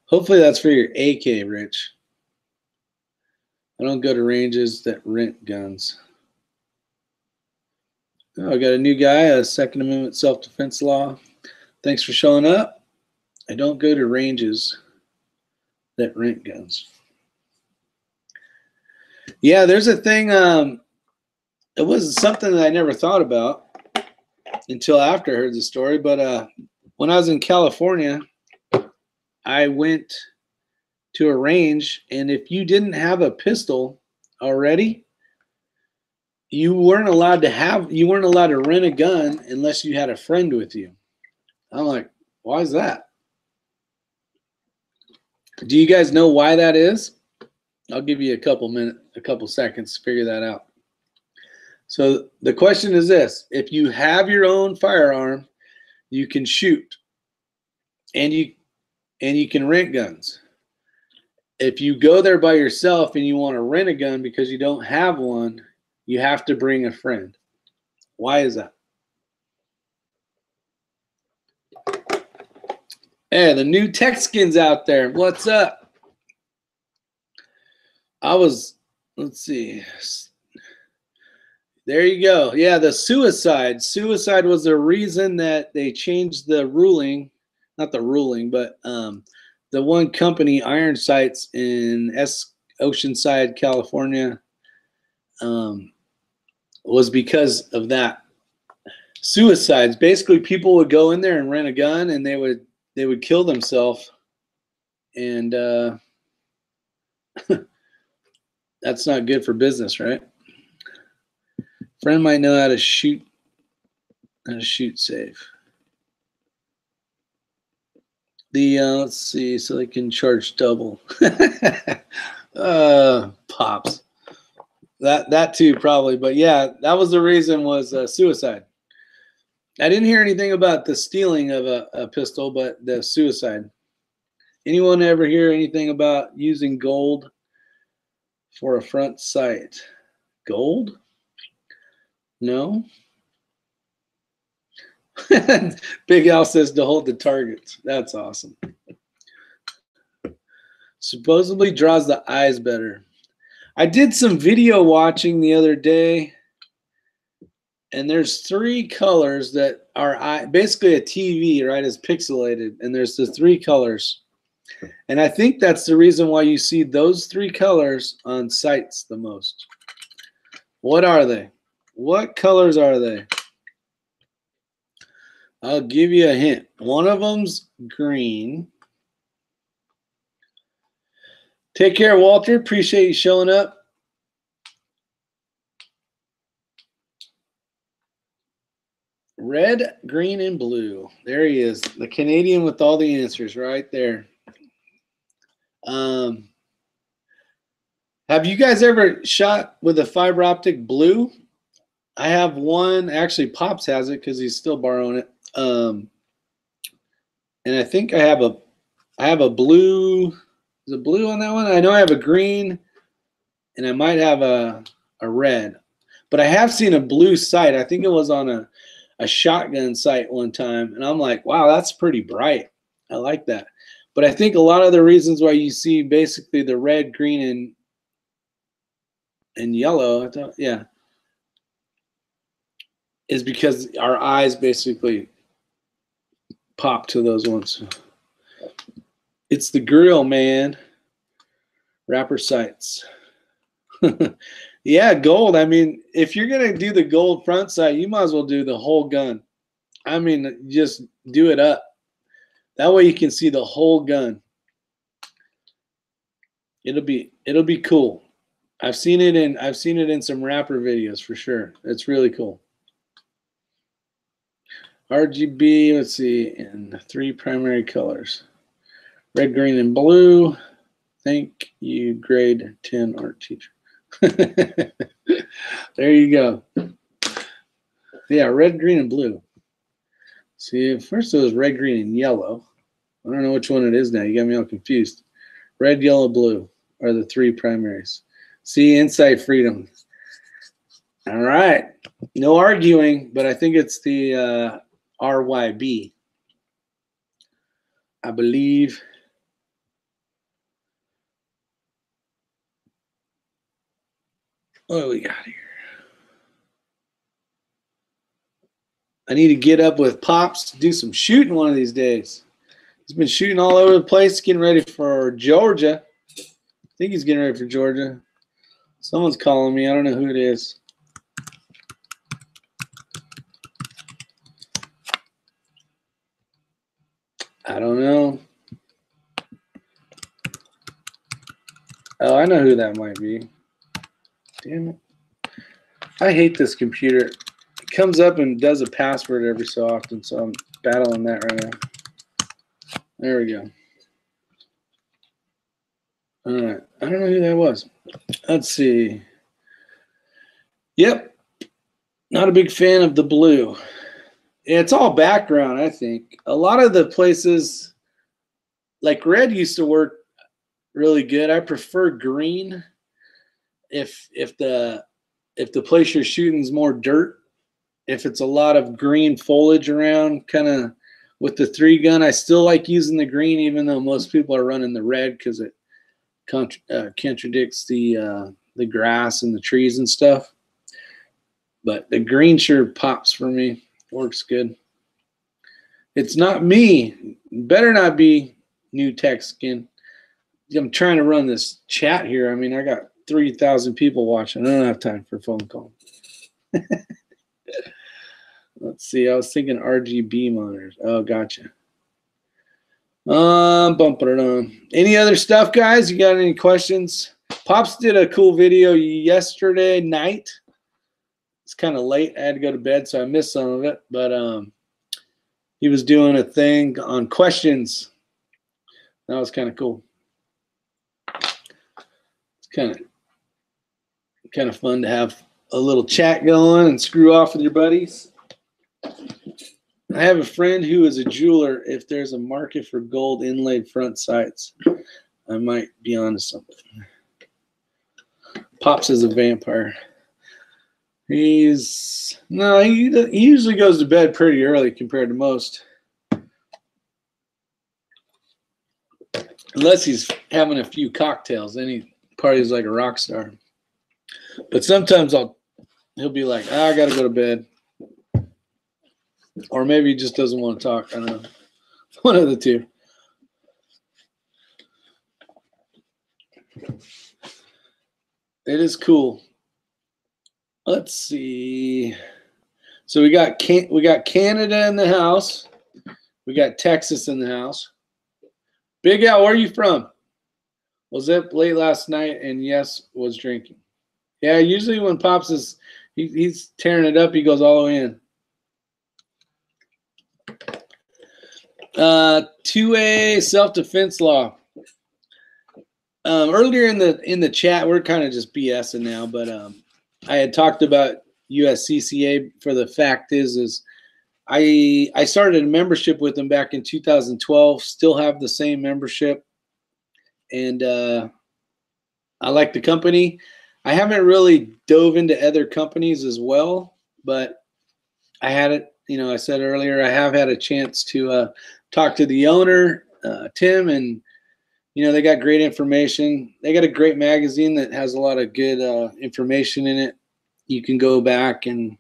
Hopefully that's for your AK, Rich. I don't go to ranges that rent guns. Oh, I got a new guy, a Second Amendment self-defense law. Thanks for showing up. I don't go to ranges that rent guns. Yeah, there's a thing. It was something that I never thought about until after I heard the story. But when I was in California, I went to a range, and if you didn't have a pistol already, you weren't allowed to rent a gun unless you had a friend with you. I'm like, why is that? Do you guys know why that is? I'll give you a couple seconds to figure that out. So the question is this: if you have your own firearm, you can shoot, and you can rent guns. If you go there by yourself and you want to rent a gun because you don't have one, you have to bring a friend. Why is that? Hey, the new Texans out there. What's up? Let's see. There you go. Yeah, the suicide. Suicide was the reason that they changed the ruling. Not the ruling, but the one company, Iron Sights in Oceanside, California, was because of that. Suicides. Basically, people would go in there and rent a gun, and they would kill themselves, and that's not good for business, right? Friend might know how to shoot safe. Let's see, so they can charge double. Pops. That too, probably. But yeah, that was the reason, was suicide. I didn't hear anything about the stealing of a pistol, but the suicide. Anyone ever hear anything about using gold for a front sight? Gold? No? Big Al says to hold the targets. That's awesome. Supposedly draws the eyes better. I did some video watching the other day, and there's 3 colors that are basically a TV, right? It's pixelated, and there's the 3 colors. And I think that's the reason why you see those 3 colors on sights the most. What are they? What colors are they? I'll give you a hint. One of them's green. Take care, Walter. Appreciate you showing up. Red, green, and blue. There he is. The Canadian with all the answers right there. Have you guys ever shot with a fiber optic blue? I have one. Actually, Pops has it because he's still borrowing it. And I think I have a blue. Is it blue on that one? I know I have a green, and I might have a red. But I have seen a blue sight. I think it was on a shotgun sight one time, and I'm like, wow, that's pretty bright. I like that. But I think a lot of the reasons why you see basically the red, green, and yellow, is because our eyes basically pop to those ones. It's the grill, man. Rapper sights. Yeah, gold. I mean, if you're going to do the gold front sight, you might as well do the whole gun. I mean, just do it up. That way you can see the whole gun. It'll be cool. I've seen it in some rapper videos for sure. It's really cool. RGB, let's see, in 3 primary colors. Red, green, and blue. Thank you, grade 10 art teacher. There you go. Yeah, red, green, and blue. See, first it was red, green, and yellow. I don't know which one it is now. You got me all confused. Red, yellow, blue are the 3 primaries. See, insight freedom. All right. No arguing, but I think it's the RYB. I believe. What do we got here? I need to get up with Pops to do some shooting one of these days. He's been shooting all over the place, getting ready for Georgia. I think he's getting ready for Georgia. Someone's calling me. I don't know who it is. I don't know. Oh, I know who that might be. Damn it. I hate this computer. It comes up and does a password every so often, so I'm battling that right now. There we go. All right. I don't know who that was. Let's see. Yep. Not a big fan of the blue. It's all background, I think. A lot of the places, like red used to work really good. I prefer green if the place you're shooting is more dirt. If it's a lot of green foliage around, kind of with the 3-gun, I still like using the green, even though most people are running the red because it contradicts the grass and the trees and stuff. But the green sure pops for me. Works good. It's not me. Better not be new tech skin. I'm trying to run this chat here. I mean, I got 3,000 people watching. I don't have time for a phone call. Let's see. I was thinking RGB monitors. Oh, gotcha. Any other stuff, guys? You got any questions? Pops did a cool video yesterday night. It's kind of late. I had to go to bed, so I missed some of it. But he was doing a thing on questions. That was kind of cool. It's kind of fun to have a little chat going and screw off with your buddies. I have a friend who is a jeweler. If there's a market for gold inlaid front sights, I might be onto something. Pops is a vampire. He usually goes to bed pretty early compared to most. Unless he's having a few cocktails, then he parties like a rock star. But sometimes he'll be like, I gotta go to bed. Or maybe he just doesn't want to talk. I don't know. One of the two. It is cool. Let's see. So we got Canada in the house. We got Texas in the house. Big Al, where are you from? Was up late last night and yes, was drinking. Yeah, usually when Pops is he's tearing it up, he goes all the way in. 2A self-defense law. Earlier in the chat, we're kind of just BSing now, but I had talked about USCCA. For the fact is I started a membership with them back in 2012. Still have the same membership, and I like the company. I haven't really dove into other companies as well, but I had it. You know, I said earlier I have had a chance to talk to the owner, Tim, and you know they got great information. They got a great magazine that has a lot of good information in it. You can go back and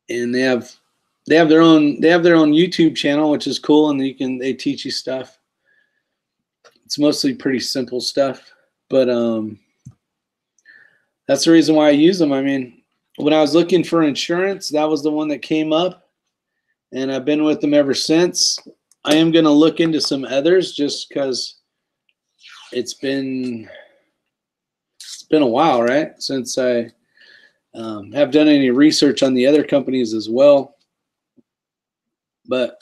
they have their own YouTube channel, which is cool, and they teach you stuff. It's mostly pretty simple stuff, but that's the reason why I use them. I mean, when I was looking for insurance, that was the one that came up, and I've been with them ever since. I am going to look into some others just because it's been been a while, right, since I have done any research on the other companies as well. But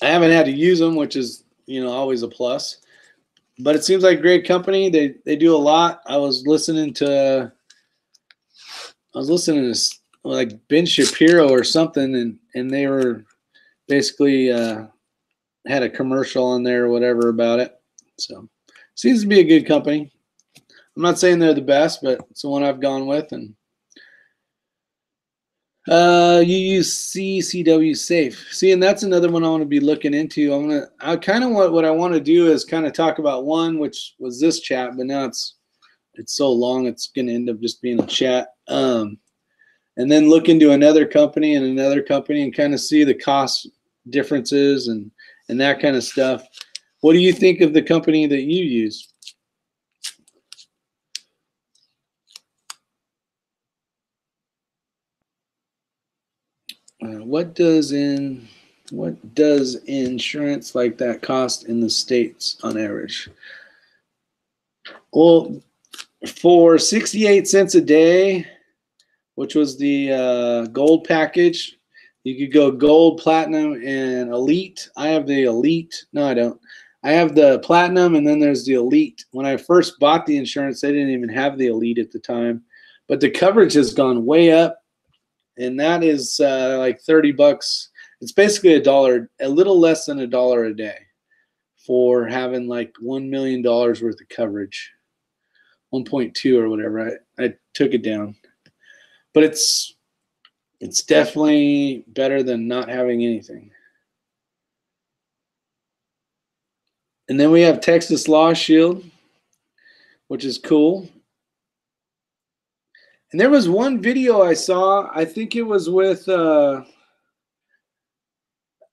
I haven't had to use them, which is, you know, always a plus. But it seems like a great company. They do a lot. I was listening to like Ben Shapiro or something, and they were basically had a commercial on there or whatever about it. So seems to be a good company. I'm not saying they're the best, but it's the one I've gone with. And USCCA Safe. See, and that's another one I want to be looking into. I kind of what I want to do is kind of talk about one, which was this chat, but now it's so long it's going to end up just being a chat. And then look into another company and kind of see the cost differences and that kind of stuff. What do you think of the company that you use? What does insurance like that cost in the States on average? Well, for 68 cents a day, which was the gold package, you could go gold, platinum, and elite. I have the elite. No, I don't. I have the platinum, and then there's the elite. When I first bought the insurance, they didn't even have the elite at the time, but the coverage has gone way up. And that is like $30. It's basically $1, a little less than $1 a day for having like $1 million worth of coverage, 1.2 or whatever. I took it down, but it's definitely better than not having anything. And then we have Texas Law Shield, which is cool. And there was one video I saw, I think it was with, it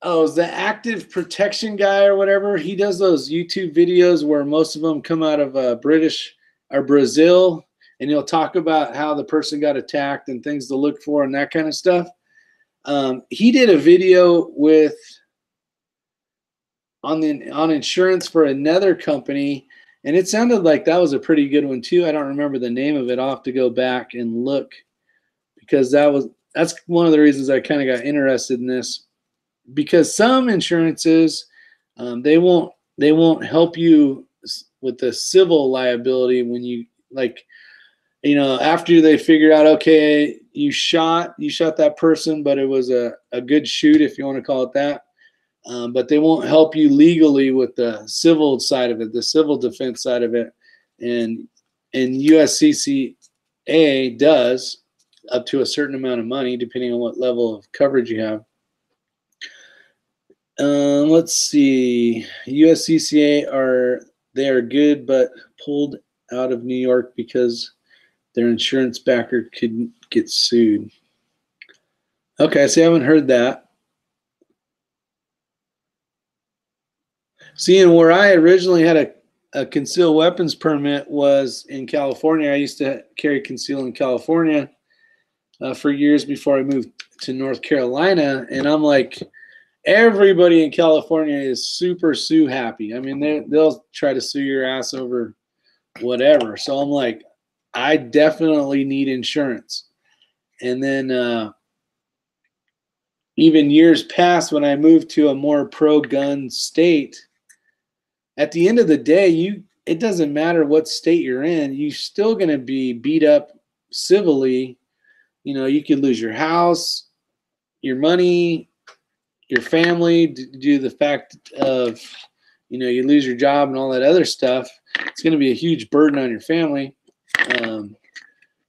was the active protection guy or whatever. He does those YouTube videos where most of them come out of British or Brazil, and he'll talk about how the person got attacked and things to look for and that kind of stuff. He did a video on insurance for another company, and it sounded like that was a pretty good one too. I don't remember the name of it. I'll have to go back and look, because that's one of the reasons I kind of got interested in this, because some insurances they won't help you with the civil liability when you, like, you know, after they figure out, okay, you shot that person, but it was a good shoot, if you want to call it that. But they won't help you legally with the civil side of it, the civil defense side of it. And USCCA does up to a certain amount of money, depending on what level of coverage you have. Let's see. USCCA they are good, but pulled out of New York because their insurance backer could get sued. Okay, so I haven't heard that. Seeing where I originally had a concealed weapons permit was in California. I used to carry concealed in California for years before I moved to North Carolina, and I'm like, everybody in California is super sue happy. I mean, they'll try to sue your ass over whatever. So I'm like, I definitely need insurance. And then even years past, when I moved to a more pro-gun state, at the end of the day, it doesn't matter what state you're in, you're still going to be beat up civilly. You know, you could lose your house, your money, your family, due to the fact of, you know, you lose your job and all that other stuff. It's going to be a huge burden on your family.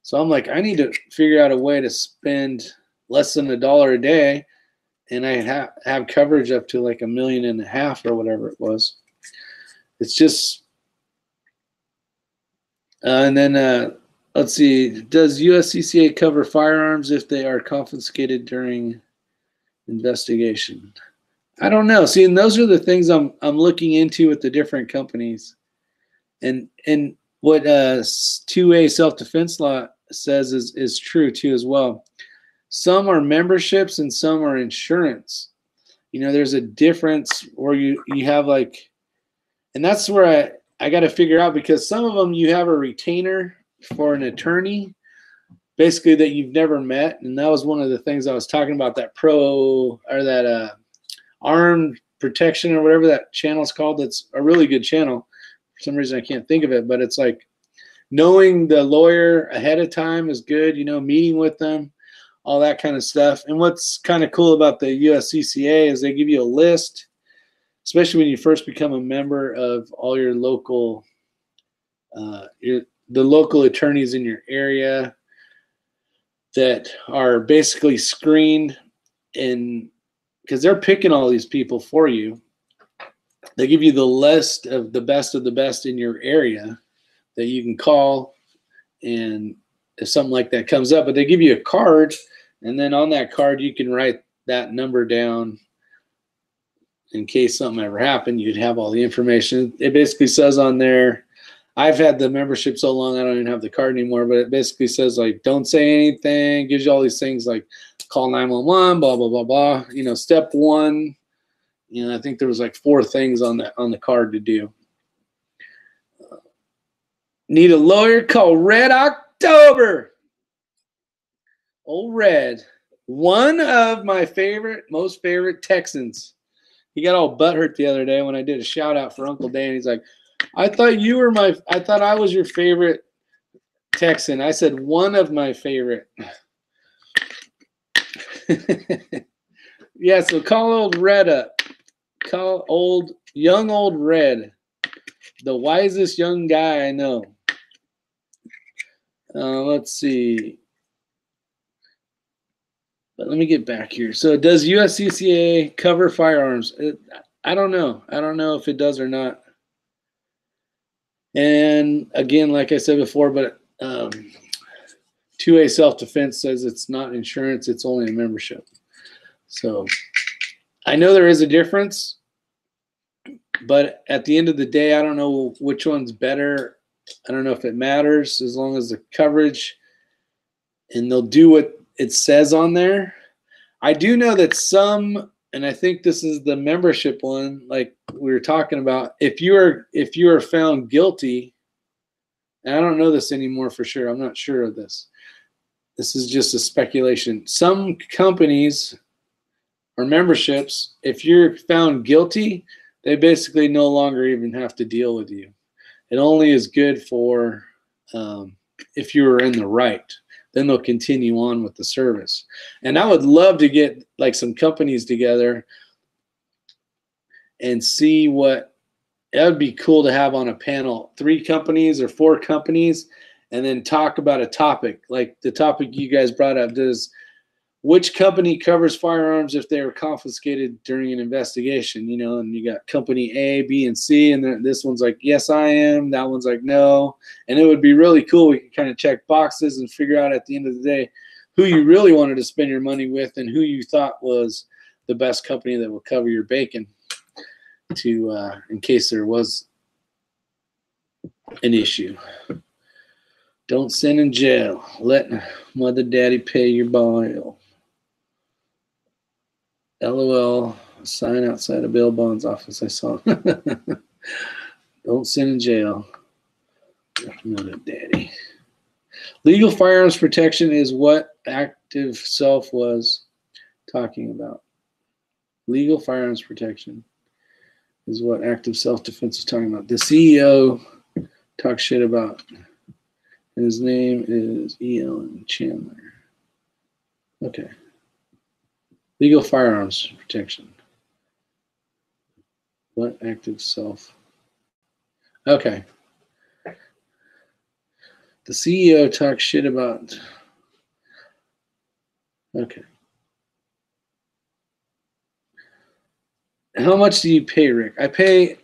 So I'm like, I need to figure out a way to spend less than $1 a day, and I have coverage up to like $1.5 million or whatever it was. It's just, and then let's see, does USCCA cover firearms if they are confiscated during investigation? I don't know. See, and those are the things I'm looking into with the different companies, and what 2A self-defense law says is true too as well. Some are memberships and some are insurance. You know, there's a difference where you have like, and that's where I got to figure out, because some of them you have a retainer for an attorney, basically, that you've never met. And that was one of the things I was talking about, that armed protection or whatever that channel's called. That's a really good channel. For some reason I can't think of it, but it's like knowing the lawyer ahead of time is good, you know, meeting with them, all that kind of stuff. And what's kind of cool about the USCCA is they give you a list, especially when you first become a member, of all your local the local attorneys in your area that are basically screened, and because they're picking all these people for you, they give you the list of the best in your area that you can call, and if something like that comes up. But they give you a card, and then on that card you can write that number down in case something ever happened. You'd have all the information. It basically says on there, I've had the membership so long I don't even have the card anymore, but it basically says, like, don't say anything. Gives you all these things like call 911, blah blah blah blah. You know, step one. You know, I think there was like 4 things on the card to do. Need a lawyer? Call Red October. Old Red, one of my most favorite Texans. He got all butthurt the other day when I did a shout out for Uncle Dan. He's like, I thought I was your favorite Texan. I said one of my favorite. Yeah, so call old Red up. Call young old Red, the wisest young guy I know. Let's see. But let me get back here. So does USCCA cover firearms? I don't know. I don't know if it does or not. And again, like I said before, but 2A self-defense says it's not insurance, it's only a membership. So I know there is a difference, but at the end of the day, I don't know which one's better. I don't know if it matters, as long as the coverage, and they'll do what it says on there. I do know that some, and I think this is the membership one, like we were talking about, if you are found guilty, and I don't know this anymore for sure, I'm not sure of this. This is just a speculation. Some companies or memberships, if you're found guilty, they basically no longer even have to deal with you. It only is good for if you were in the right. Then they'll continue on with the service. And I would love to get like some companies together and see what, that would be cool to have on a panel, 3 companies or 4 companies, and then talk about a topic. Like the topic you guys brought up, which company covers firearms if they were confiscated during an investigation? You know, and you got company A, B, and C, and this one's like, yes, I am. That one's like, no. And it would be really cool. We could kind of check boxes and figure out at the end of the day who you really wanted to spend your money with and who you thought was the best company that would cover your bacon, to in case there was an issue. Don't send in jail. Let mother daddy pay your bail. LOL, sign outside of bail bonds office. I saw. Don't send in jail. Mother daddy. Legal firearms protection is what Active Self was talking about. Legal firearms protection is what Active Self-Defense was talking about. The CEO talks shit about. And his name is Ian Chandler. Okay. Legal firearms protection. What Active Self? Okay. The CEO talks shit about. Okay. How much do you pay, Rick? I pay,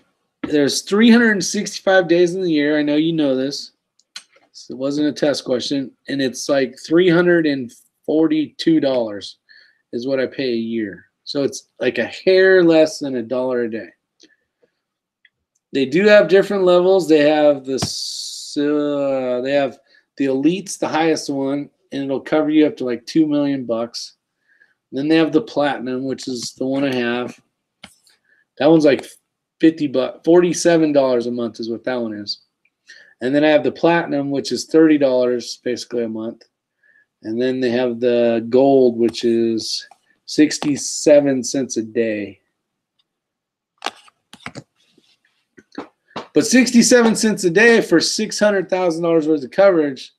there's 365 days in the year. I know you know this. It wasn't a test question. And it's like $342 is what I pay a year. So it's like a hair less than $1 a day. They do have different levels. They have this. They have the Elite's the highest one, and it'll cover you up to like $2 million. Then they have the Platinum, which is the one I have. That one's like $47 a month is what that one is. And then I have the platinum, which is $30 basically a month. And then they have the gold, which is 67 cents a day. But 67 cents a day for $600,000 worth of coverage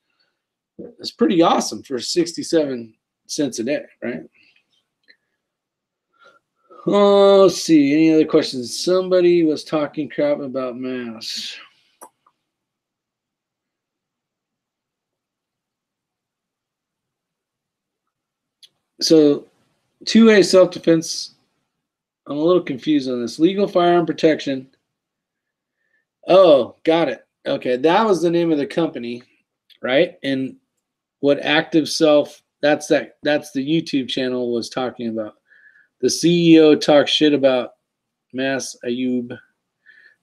is pretty awesome for 67 cents a day, right? Oh, let's see. Any other questions? Somebody was talking crap about masks. So 2A self-defense, I'm a little confused on this. Legal firearm protection. Oh, got it. Okay, that was the name of the company, right? And what Active Self, that's the YouTube channel was talking about. The CEO talks shit about Mass Ayub.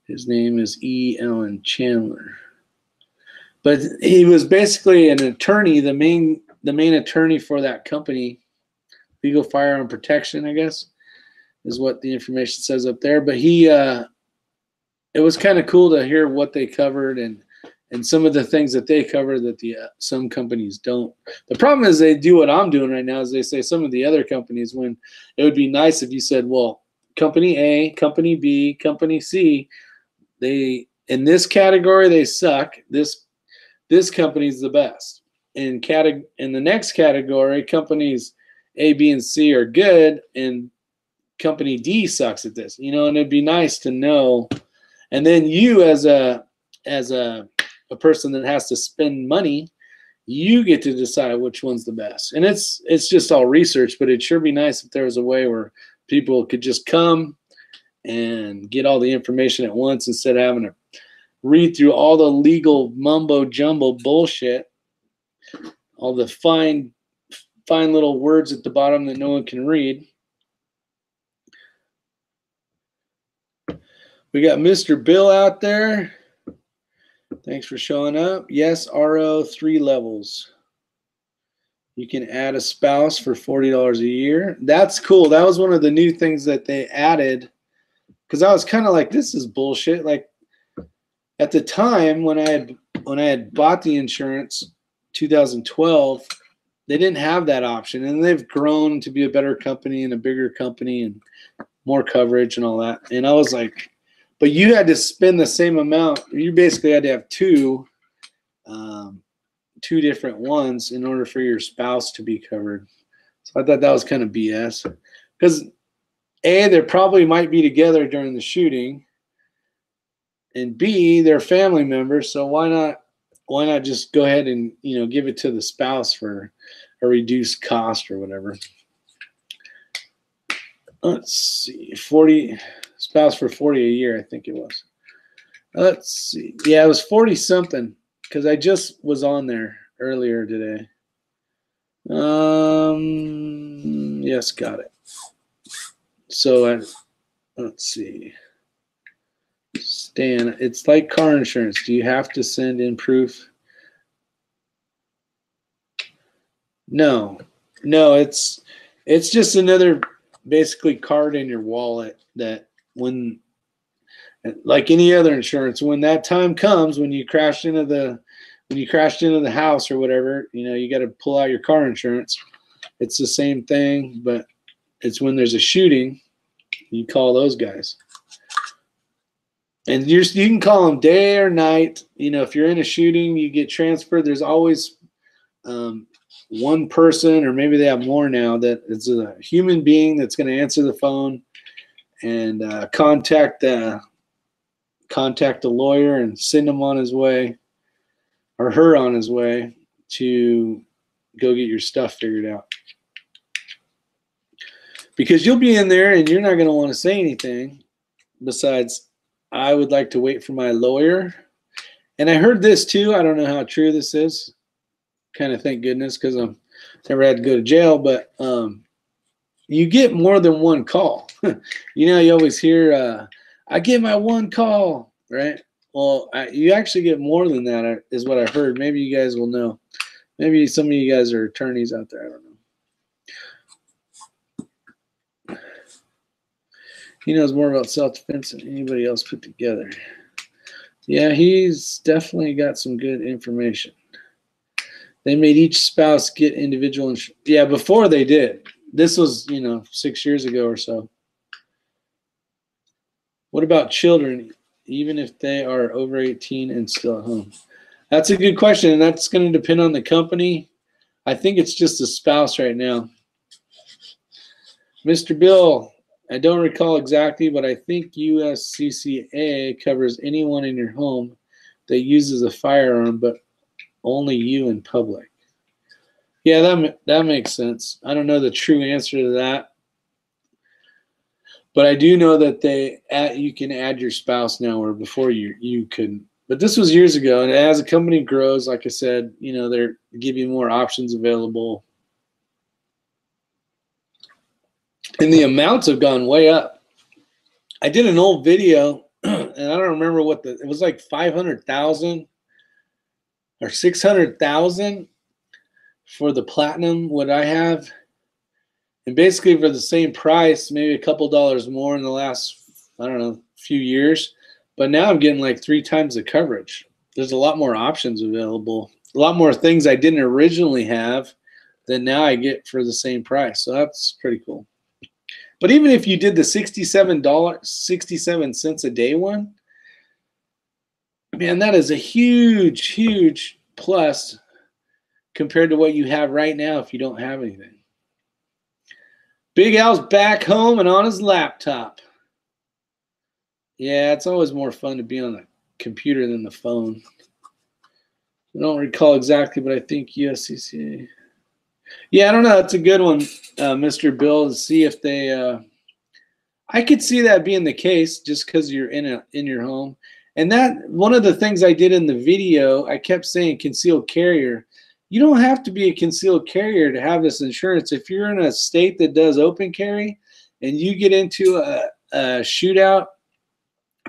His name is E. Allen Chandler. But he was basically an attorney, the main attorney for that company, Legal Firearm Protection, I guess, is what the information says up there. But it was kind of cool to hear what they covered and some of the things that they cover that some companies don't. The problem is they do what I'm doing right now is they say some of the other companies, when it would be nice if you said, well, company A, company B, company C, they in this category they suck. This company's the best. In the next category, companies A, B, and C are good, and company D sucks at this. And it'd be nice to know. And then you as a person that has to spend money, you get to decide which one's the best. And it's just all research, but it'd sure be nice if there was a way where people could just come and get all the information at once instead of having to read through all the legal mumbo jumbo bullshit, all the fine little words at the bottom that no one can read. We got Mr. Bill out there. Thanks for showing up. Yes, RO 3 levels. You can add a spouse for $40 a year. That's cool. That was one of the new things that they added, because I was kind of like, this is bullshit. Like at the time when I had bought the insurance, 2012, they didn't have that option, and they've grown to be a better company and a bigger company and more coverage and all that. And I was like, but you had to spend the same amount. You basically had to have two different ones in order for your spouse to be covered. So I thought that was kind of BS. Because A, they probably might be together during the shooting, and B, they're family members. So why not just go ahead and give it to the spouse for a reduced cost or whatever. Let's see, 40. Spouse for 40 a year, I think it was. Let's see. Yeah, it was 40 something because I just was on there earlier today. Yes, got it. So let's see. Stan, it's like car insurance. Do you have to send in proof? No, it's just another basically card in your wallet that when, like any other insurance, when that time comes, when you crashed into the house or whatever, you got to pull out your car insurance. It's the same thing, but it's when there's a shooting, you call those guys. And you can call them day or night. If you're in a shooting, you get transferred. There's always one person, or maybe they have more now, that it's a human being that's going to answer the phone and contact the lawyer and send him on his way, or her on his way, to go get your stuff figured out. Because you'll be in there and you're not going to want to say anything besides, I would like to wait for my lawyer. And I heard this too. I don't know how true this is. Kind of thank goodness, because I've never had to go to jail, but you get more than one call. You always hear, I get my one call, right? Well, you actually get more than that, is what I heard. Maybe you guys will know. Maybe some of you guys are attorneys out there. I don't know. He knows more about self-defense than anybody else put together. Yeah, he's definitely got some good information. They made each spouse get individual insurance. Yeah, before they did. This was, 6 years ago or so. What about children, even if they are over 18 and still at home? That's a good question, and that's going to depend on the company. I think it's just a spouse right now. Mr. Bill, I don't recall exactly, but I think USCCA covers anyone in your home that uses a firearm, but only you in public. Yeah, that makes sense. I don't know the true answer to that, but I do know that you can add your spouse now, where before you couldn't. But this was years ago, and as a company grows, like I said, they're giving more options available, and the amounts have gone way up. I did an old video, and I don't remember it was like 500,000 or 600,000 for the platinum, what I have. And basically for the same price, maybe a couple dollars more in the last, I don't know, few years. But now I'm getting like 3 times the coverage. There's a lot more options available. A lot more things I didn't originally have that now I get for the same price. So that's pretty cool. But even if you did the $67 a day one, man, that is a huge, huge plus compared to what you have right now if you don't have anything. Big Al's back home and on his laptop. Yeah, it's always more fun to be on the computer than the phone. I don't recall exactly, but I think USCCA. Yeah, I don't know. That's a good one, Mr. Bill, to see if they I could see that being the case just because you're in your home. And that one of the things I did in the video, I kept saying concealed carrier. You don't have to be a concealed carrier to have this insurance. If you're in a state that does open carry and you get into a shootout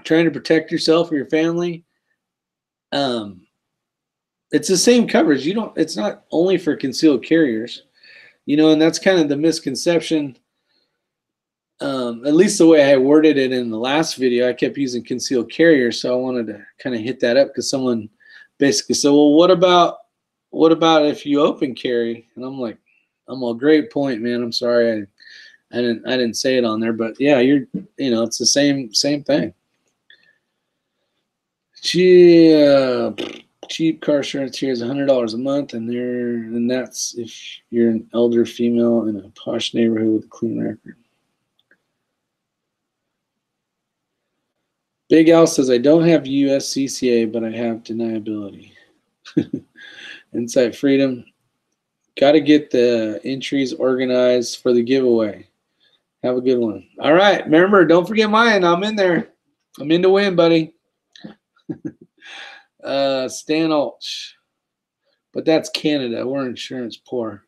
trying to protect yourself or your family, it's the same coverage. It's not only for concealed carriers, and that's kind of the misconception. At least the way I worded it in the last video, I kept using concealed carrier, so I wanted to kind of hit that up because someone basically said, well, what about if you open carry? And I'm like, a great point, man. I'm sorry I didn't say it on there, but yeah, it's the same thing. Cheap car insurance here is $100 a month, and that's if you're an elder female in a posh neighborhood with a clean record. Big Al says, I don't have USCCA, but I have deniability. Insight freedom. Got to get the entries organized for the giveaway. Have a good one. All right. Remember, don't forget mine. I'm in there. I'm in to win, buddy. Stan Ulch. But that's Canada. We're insurance poor.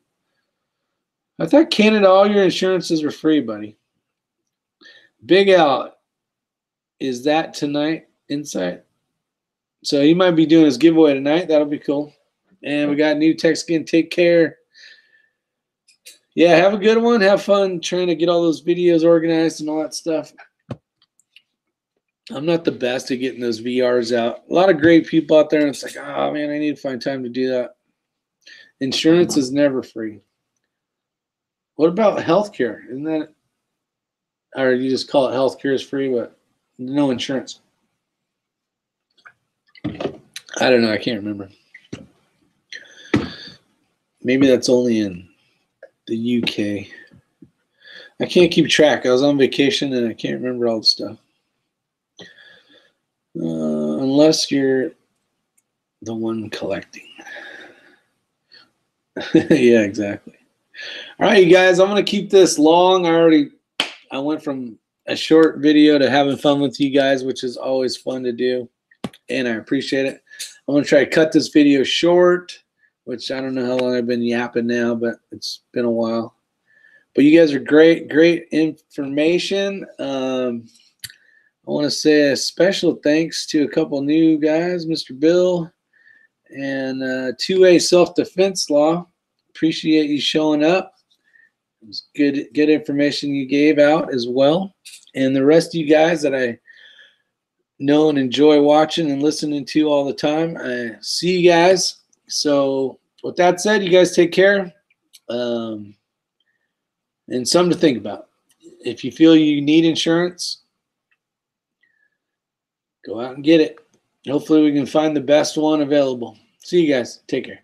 I thought Canada, all your insurances were free, buddy. Big Al. Is that tonight, Insight? So he might be doing his giveaway tonight. That'll be cool. And we got new text again. Take care. Yeah, have a good one. Have fun trying to get all those videos organized and all that stuff. I'm not the best at getting those VRs out. A lot of great people out there, and it's like, oh, man, I need to find time to do that. Insurance is never free. What about healthcare? Isn't that, or you just call it healthcare is free, but no insurance? I don't know. I can't remember. Maybe that's only in the UK. I can't keep track. I was on vacation and I can't remember all the stuff. Unless you're the one collecting. Yeah, exactly. All right, you guys, I'm going to keep this long. I went from a short video to having fun with you guys, which is always fun to do, and I appreciate it. I'm going to try to cut this video short, which I don't know how long I've been yapping now, but it's been a while. But you guys are great information. I want to say a special thanks to a couple new guys, Mr. Bill and 2A Self-Defense Law. Appreciate you showing up. It was good information you gave out as well. and the rest of you guys that I know and enjoy watching and listening to all the time. I see you guys. So with that said, you guys take care. And something to think about. If you feel you need insurance, go out and get it. Hopefully we can find the best one available. See you guys. Take care.